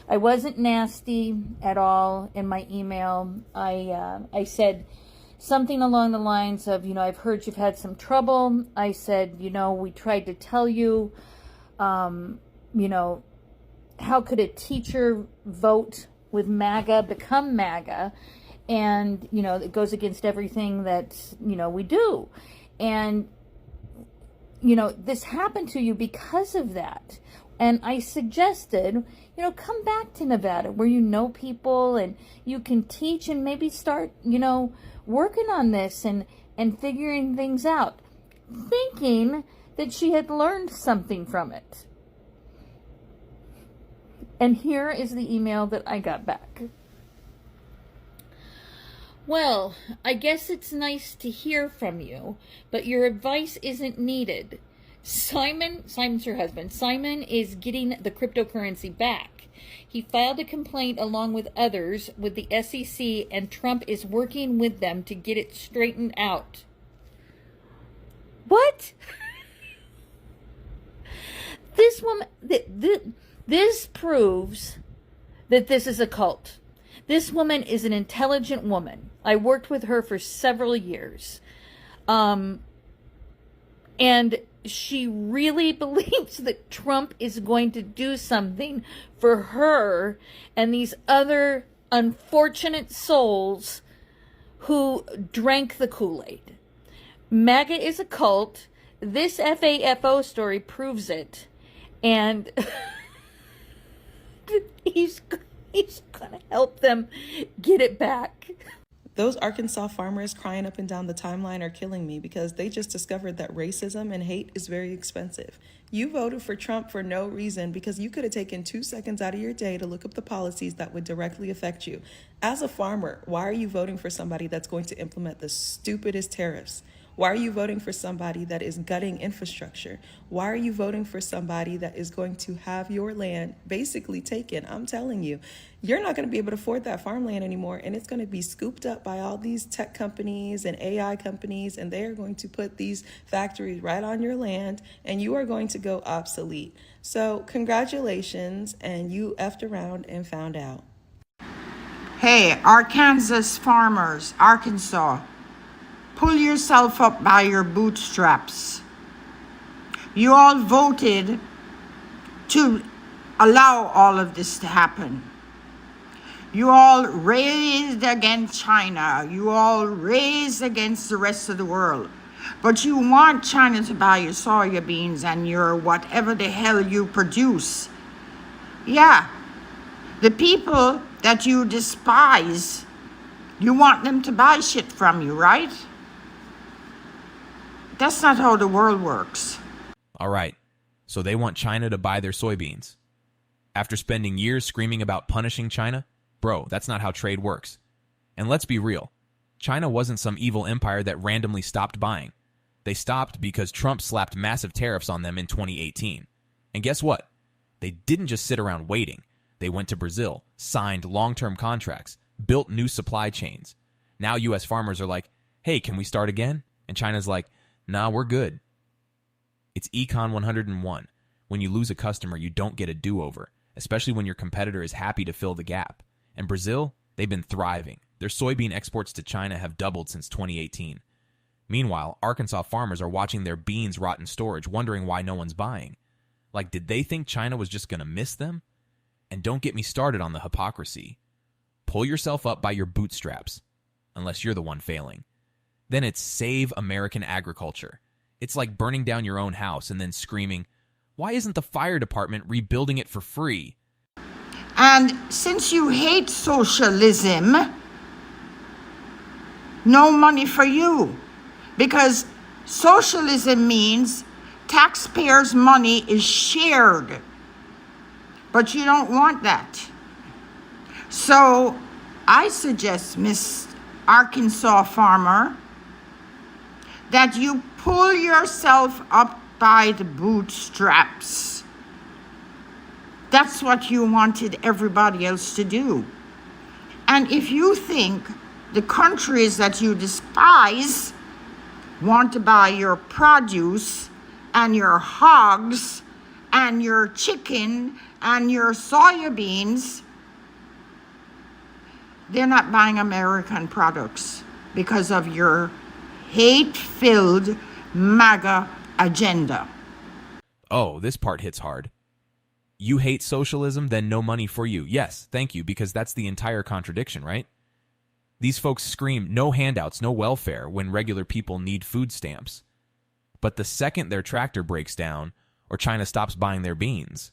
I wasn't nasty at all in my email. I said something along the lines of, I've heard you've had some trouble. I said, we tried to tell you, how could a teacher vote with MAGA, become MAGA? And, it goes against everything that, we do. And, this happened to you because of that. And I suggested, come back to Nevada where you know people and you can teach and maybe start, working on this and figuring things out, thinking that she had learned something from it. And here is the email that I got back. Well, I guess it's nice to hear from you, but your advice isn't needed. Simon's her husband. Simon is getting the cryptocurrency back. He filed a complaint along with others with the SEC, and Trump is working with them to get it straightened out. What? This woman, this proves that this is a cult. This woman is an intelligent woman. I worked with her for several years. And she really believes that Trump is going to do something for her and these other unfortunate souls who drank the Kool-Aid. MAGA is a cult. This FAFO story proves it. And he's going to help them get it back. Those Arkansas farmers crying up and down the timeline are killing me because they just discovered that racism and hate is very expensive. You voted for Trump for no reason because you could have taken 2 seconds out of your day to look up the policies that would directly affect you. As a farmer, why are you voting for somebody that's going to implement the stupidest tariffs? Why are you voting for somebody that is gutting infrastructure? Why are you voting for somebody that is going to have your land basically taken? I'm telling you, you're not going to be able to afford that farmland anymore, and it's going to be scooped up by all these tech companies and AI companies, and they are going to put these factories right on your land, and you are going to go obsolete. So congratulations, and you effed around and found out. Hey, Arkansas farmers, Arkansas. Pull yourself up by your bootstraps. You all voted to allow all of this to happen. You all raised against China. You all raised against the rest of the world. But you want China to buy your soybeans and your whatever the hell you produce. Yeah, the people that you despise, you want them to buy shit from you, right? That's not how the world works. All right, so they want China to buy their soybeans. After spending years screaming about punishing China, bro, that's not how trade works. And let's be real, China wasn't some evil empire that randomly stopped buying. They stopped because Trump slapped massive tariffs on them in 2018. And guess what? They didn't just sit around waiting. They went to Brazil, signed long-term contracts, built new supply chains. Now U.S. farmers are like, hey, can we start again? And China's like, nah, we're good. It's Econ 101. When you lose a customer, you don't get a do-over, especially when your competitor is happy to fill the gap. And Brazil, they've been thriving. Their soybean exports to China have doubled since 2018. Meanwhile, Arkansas farmers are watching their beans rot in storage, wondering why no one's buying. Like, did they think China was just going to miss them? And don't get me started on the hypocrisy. Pull yourself up by your bootstraps, unless you're the one failing. Then it's save American agriculture. It's like burning down your own house and then screaming, why isn't the fire department rebuilding it for free? And since you hate socialism, no money for you. Because socialism means taxpayers' money is shared. But you don't want that. So I suggest, Miss Arkansas farmer, that you pull yourself up by the bootstraps. That's what you wanted everybody else to do. And if you think the countries that you despise want to buy your produce and your hogs and your chicken and your soybeans, they're not buying American products because of your hate-filled MAGA agenda. Oh, this part hits hard. You hate socialism, then no money for you. Yes, thank you, because that's the entire contradiction, right? These folks scream, no handouts, no welfare, when regular people need food stamps. But the second their tractor breaks down, or China stops buying their beans,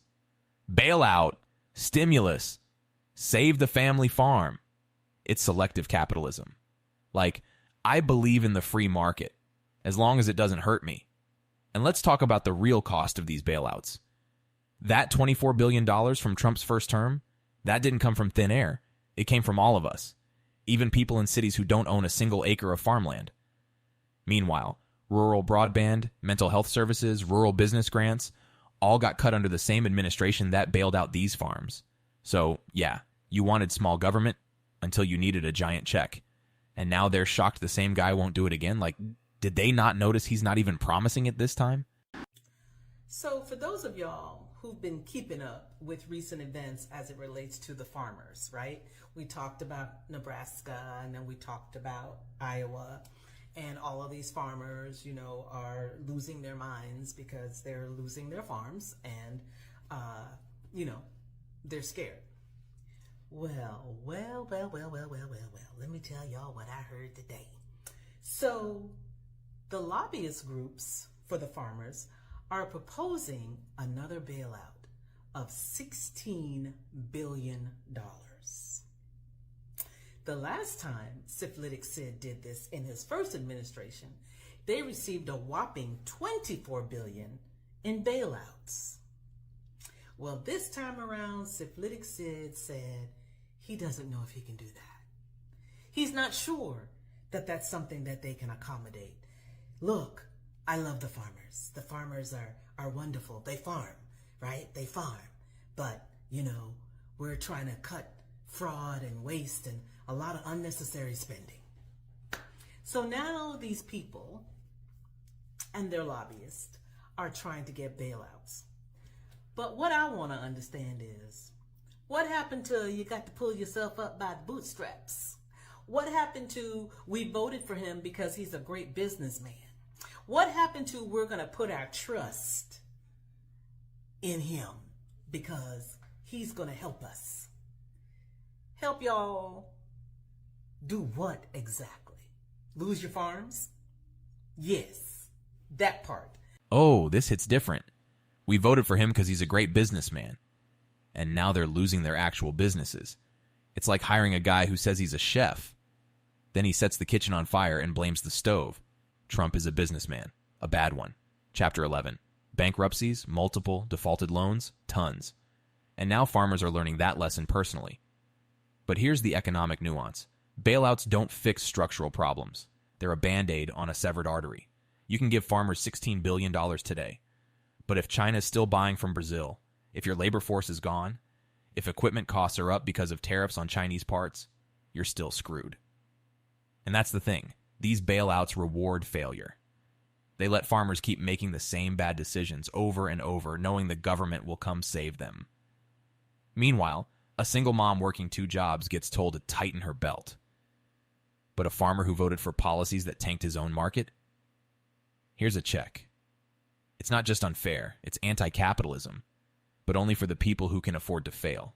bailout, stimulus, save the family farm. It's selective capitalism. Like, I believe in the free market, as long as it doesn't hurt me. And let's talk about the real cost of these bailouts. That $24 billion from Trump's first term, that didn't come from thin air. It came from all of us, even people in cities who don't own a single acre of farmland. Meanwhile, rural broadband, mental health services, rural business grants, all got cut under the same administration that bailed out these farms. So, yeah, you wanted small government until you needed a giant check. And now they're shocked the same guy won't do it again? Like, did they not notice he's not even promising it this time? So for those of y'all who've been keeping up with recent events as it relates to the farmers, right? We talked about Nebraska, and then we talked about Iowa, and all of these farmers, you know, are losing their minds because they're losing their farms, and, you know, they're scared. Well, let me tell y'all what I heard today. So the lobbyist groups for the farmers are proposing another bailout of $16 billion. The last time syphilitic Sid did this in his first administration, they received a whopping $24 billion in bailouts. Well, this time around, syphilitic Sid said he doesn't know if he can do that. He's not sure that that's something that they can accommodate. Look, I love the farmers. The farmers are wonderful. They farm, right? They farm. But, you know, we're trying to cut fraud and waste and a lot of unnecessary spending. So now these people and their lobbyists are trying to get bailouts. But what I want to understand is, what happened to you got to pull yourself up by the bootstraps? What happened to we voted for him because he's a great businessman? What happened to we're going to put our trust in him because he's going to help us? Help y'all do what exactly? Lose your farms? Yes, that part. Oh, this hits different. We voted for him because he's a great businessman. And now they're losing their actual businesses. It's like hiring a guy who says he's a chef. Then he sets the kitchen on fire and blames the stove. Trump is a businessman. A bad one. Chapter 11. Bankruptcies, multiple, defaulted loans, tons. And now farmers are learning that lesson personally. But here's the economic nuance. Bailouts don't fix structural problems. They're a band-aid on a severed artery. You can give farmers $16 billion today. But if China's still buying from Brazil, if your labor force is gone, if equipment costs are up because of tariffs on Chinese parts, you're still screwed. And that's the thing. These bailouts reward failure. They let farmers keep making the same bad decisions over and over, knowing the government will come save them. Meanwhile, a single mom working 2 jobs gets told to tighten her belt. But a farmer who voted for policies that tanked his own market? Here's a check. It's not just unfair, it's anti-capitalism, but only for the people who can afford to fail.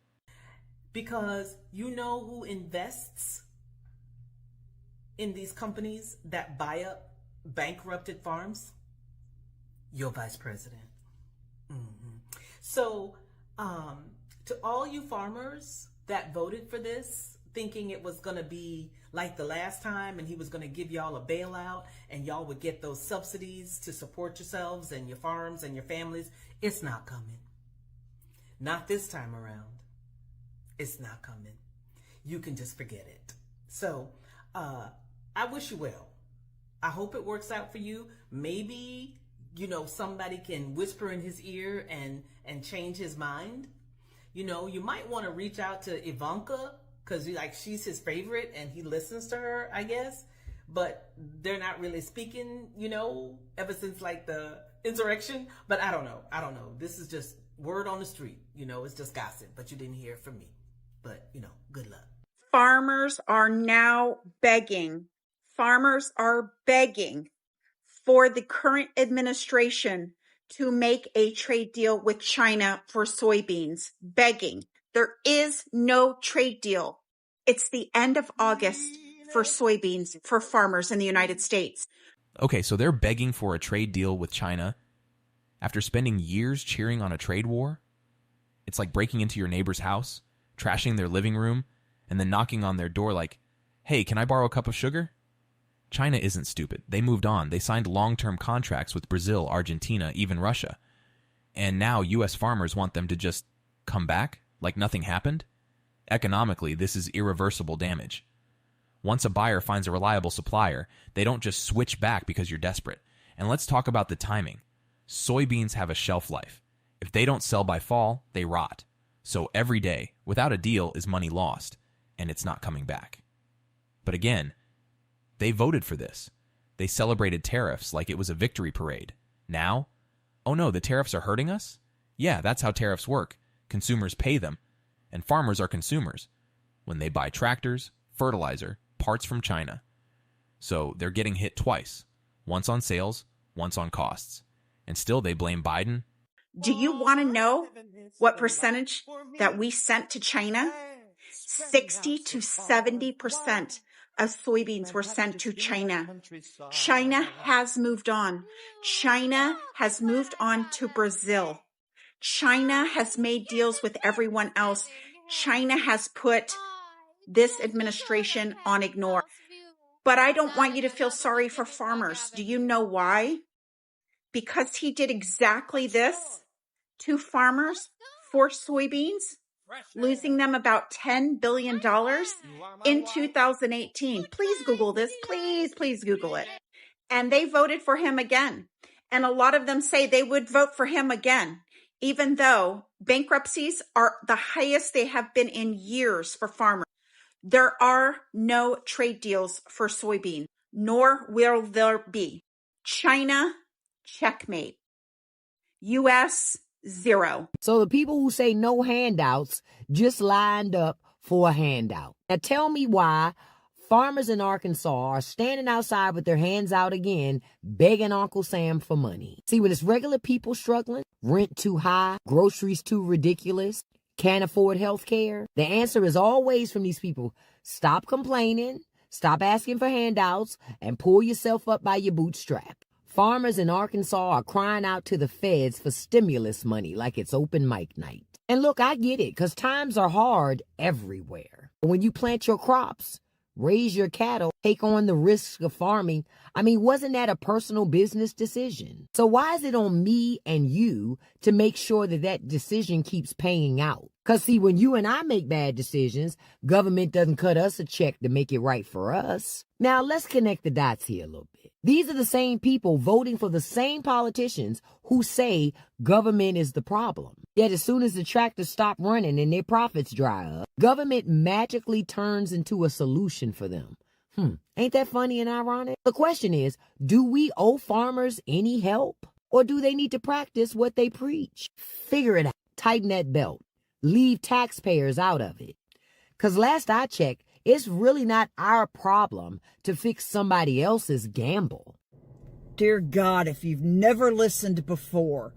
Because you know who invests in these companies that buy up bankrupted farms? your vice president. So, to all you farmers that voted for this, thinking it was going to be like the last time and he was going to give y'all a bailout and y'all would get those subsidies to support yourselves and your farms and your families, it's not coming. Not this time around. It's not coming. You can just forget it. So, I wish you well. I hope it works out for you. Maybe, somebody can whisper in his ear and change his mind. You might want to reach out to Ivanka because she's his favorite and he listens to her, I guess. But they're not really speaking, ever since the insurrection. But I don't know. This is just word on the street. It's just gossip. But you didn't hear it from me. But, good luck. Farmers are now begging. Farmers are begging for the current administration to make a trade deal with China for soybeans. Begging. There is no trade deal. It's the end of August for soybeans for farmers in the United States. Okay, so they're begging for a trade deal with China after spending years cheering on a trade war? It's like breaking into your neighbor's house, trashing their living room, and then knocking on their door like, hey, can I borrow a cup of sugar? China isn't stupid. They moved on. They signed long-term contracts with Brazil, Argentina, even Russia. And now U.S. farmers want them to just come back like nothing happened? Economically, this is irreversible damage. Once a buyer finds a reliable supplier, they don't just switch back because you're desperate. And let's talk about the timing. Soybeans have a shelf life. If they don't sell by fall, they rot. So every day, without a deal, is money lost, and it's not coming back. But again, they voted for this. They celebrated tariffs like it was a victory parade. Now, oh no, the tariffs are hurting us? Yeah, that's how tariffs work. Consumers pay them, and farmers are consumers when they buy tractors, fertilizer, parts from China. So they're getting hit twice, once on sales, once on costs. And still they blame Biden. Do you want to know what percentage that we sent to China? 60 to 70% of soybeans were sent to China. China has moved on. China has moved on to Brazil. China has made deals with everyone else. China has put this administration on ignore. But I don't want you to feel sorry for farmers. Do you know why? Because he did exactly this to farmers for soybeans, losing them about $10 billion in 2018. Please Google this. Please Google it. And they voted for him again. And a lot of them say they would vote for him again, even though bankruptcies are the highest they have been in years for farmers. There are no trade deals for soybean, nor will there be. China, checkmate. U.S., zero. So the people who say no handouts just lined up for a handout. Now tell me why farmers in Arkansas are standing outside with their hands out again, begging Uncle Sam for money. See, when it's regular people struggling, rent too high, groceries too ridiculous, can't afford health care, the answer is always from these people, stop complaining, stop asking for handouts, and pull yourself up by your bootstrap. Farmers in Arkansas are crying out to the feds for stimulus money like it's open mic night. And look, I get it, because times are hard everywhere. But when you plant your crops, raise your cattle, take on the risks of farming, wasn't that a personal business decision? So why is it on me and you to make sure that that decision keeps paying out? Because see, when you and I make bad decisions, government doesn't cut us a check to make it right for us. Now, let's connect the dots here a little bit. These are the same people voting for the same politicians who say government is the problem. Yet as soon as the tractors stop running and their profits dry up, government magically turns into a solution for them. Ain't that funny and ironic? The question is, do we owe farmers any help? Or do they need to practice what they preach? Figure it out. Tighten that belt. Leave taxpayers out of it. Because last I checked, it's really not our problem to fix somebody else's gamble. Dear God, if you've never listened before,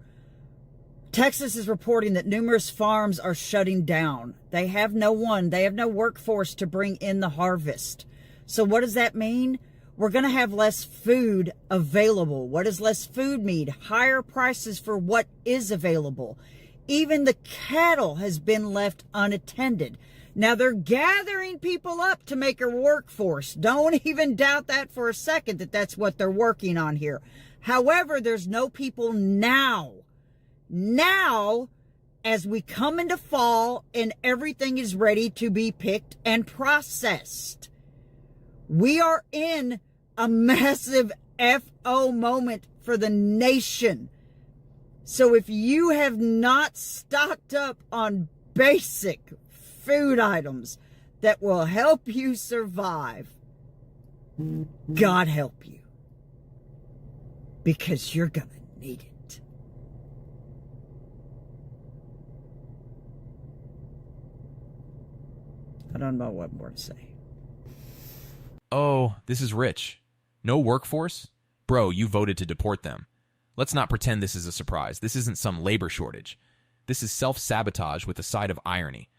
Texas is reporting that numerous farms are shutting down. They have no workforce to bring in the harvest. So what does that mean? We're going to have less food available. What does less food mean? Higher prices for what is available. Even the cattle has been left unattended. Now they're gathering people up to make a workforce. Don't even doubt that for a second that that's what they're working on here. However, there's no people now. Now, as we come into fall and everything is ready to be picked and processed, we are in a massive FO moment for the nation. So if you have not stocked up on basic food items that will help you survive, God help you. Because you're going to need it. I don't know what more to say. Oh, this is Rich. No workforce? Bro, you voted to deport them. Let's not pretend this is a surprise. This isn't some labor shortage. This is self-sabotage with a side of irony.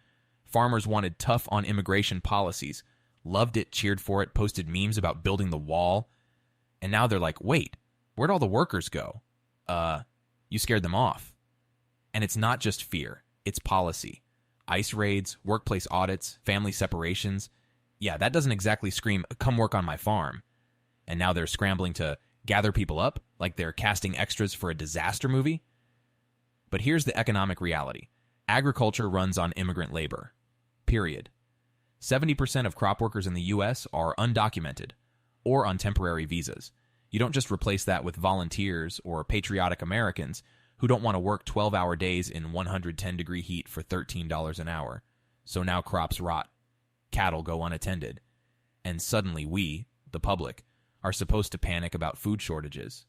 Farmers wanted tough on immigration policies, loved it, cheered for it, posted memes about building the wall, and now they're like, wait, where'd all the workers go? You scared them off. And it's not just fear, it's policy. ICE raids, workplace audits, family separations. Yeah, that doesn't exactly scream, come work on my farm. And now they're scrambling to gather people up like they're casting extras for a disaster movie. But here's the economic reality. Agriculture runs on immigrant labor. Period. 70% of crop workers in the U.S. are undocumented or on temporary visas. You don't just replace that with volunteers or patriotic Americans who don't want to work 12-hour days in 110-degree heat for $13 an hour. So now crops rot, cattle go unattended, and suddenly we, the public, are supposed to panic about food shortages.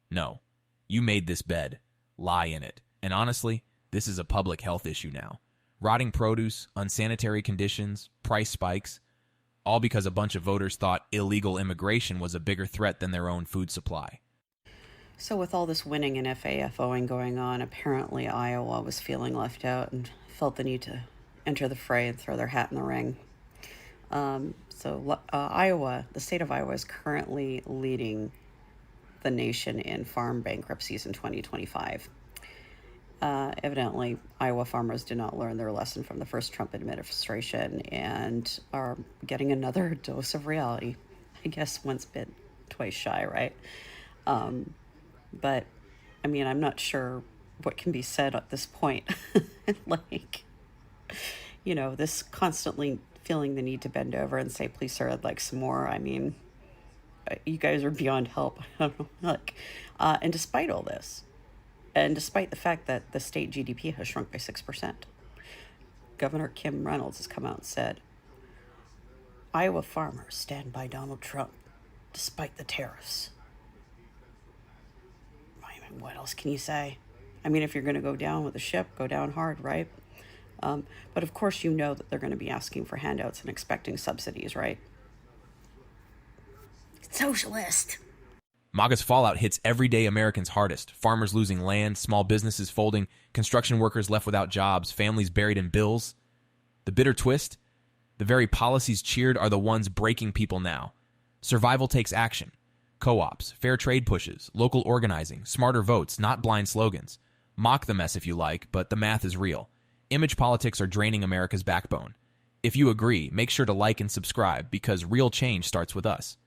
No, you made this bed. Lie in it. And honestly, this is a public health issue now. Rotting produce, unsanitary conditions, price spikes, all because a bunch of voters thought illegal immigration was a bigger threat than their own food supply. So with all this winning and FAFOing going on, apparently Iowa was feeling left out and felt the need to enter the fray and throw their hat in the ring. Iowa, the state of Iowa, is currently leading the nation in farm bankruptcies in 2025. Evidently, Iowa farmers did not learn their lesson from the first Trump administration and are getting another dose of reality. I guess once bit, twice shy, right? But, I mean, I'm not sure what can be said at this point. Like, you know, this constantly feeling the need to bend over and say, please, sir, I'd like some more. I mean, you guys are beyond help. I don't know. Like, and despite all this, and despite the fact that the state GDP has shrunk by 6%, Governor Kim Reynolds has come out and said, Iowa farmers stand by Donald Trump despite the tariffs. I mean, what else can you say? I mean, if you're going to go down with the ship, go down hard, right? But of course, you know that they're going to be asking for handouts and expecting subsidies, right? Socialist. MAGA's fallout hits everyday Americans hardest. Farmers losing land, small businesses folding, construction workers left without jobs, families buried in bills. The bitter twist? The very policies cheered are the ones breaking people now. Survival takes action. Co-ops, fair trade pushes, local organizing, smarter votes, not blind slogans. Mock the mess if you like, but the math is real. Image politics are draining America's backbone. If you agree, make sure to like and subscribe because real change starts with us.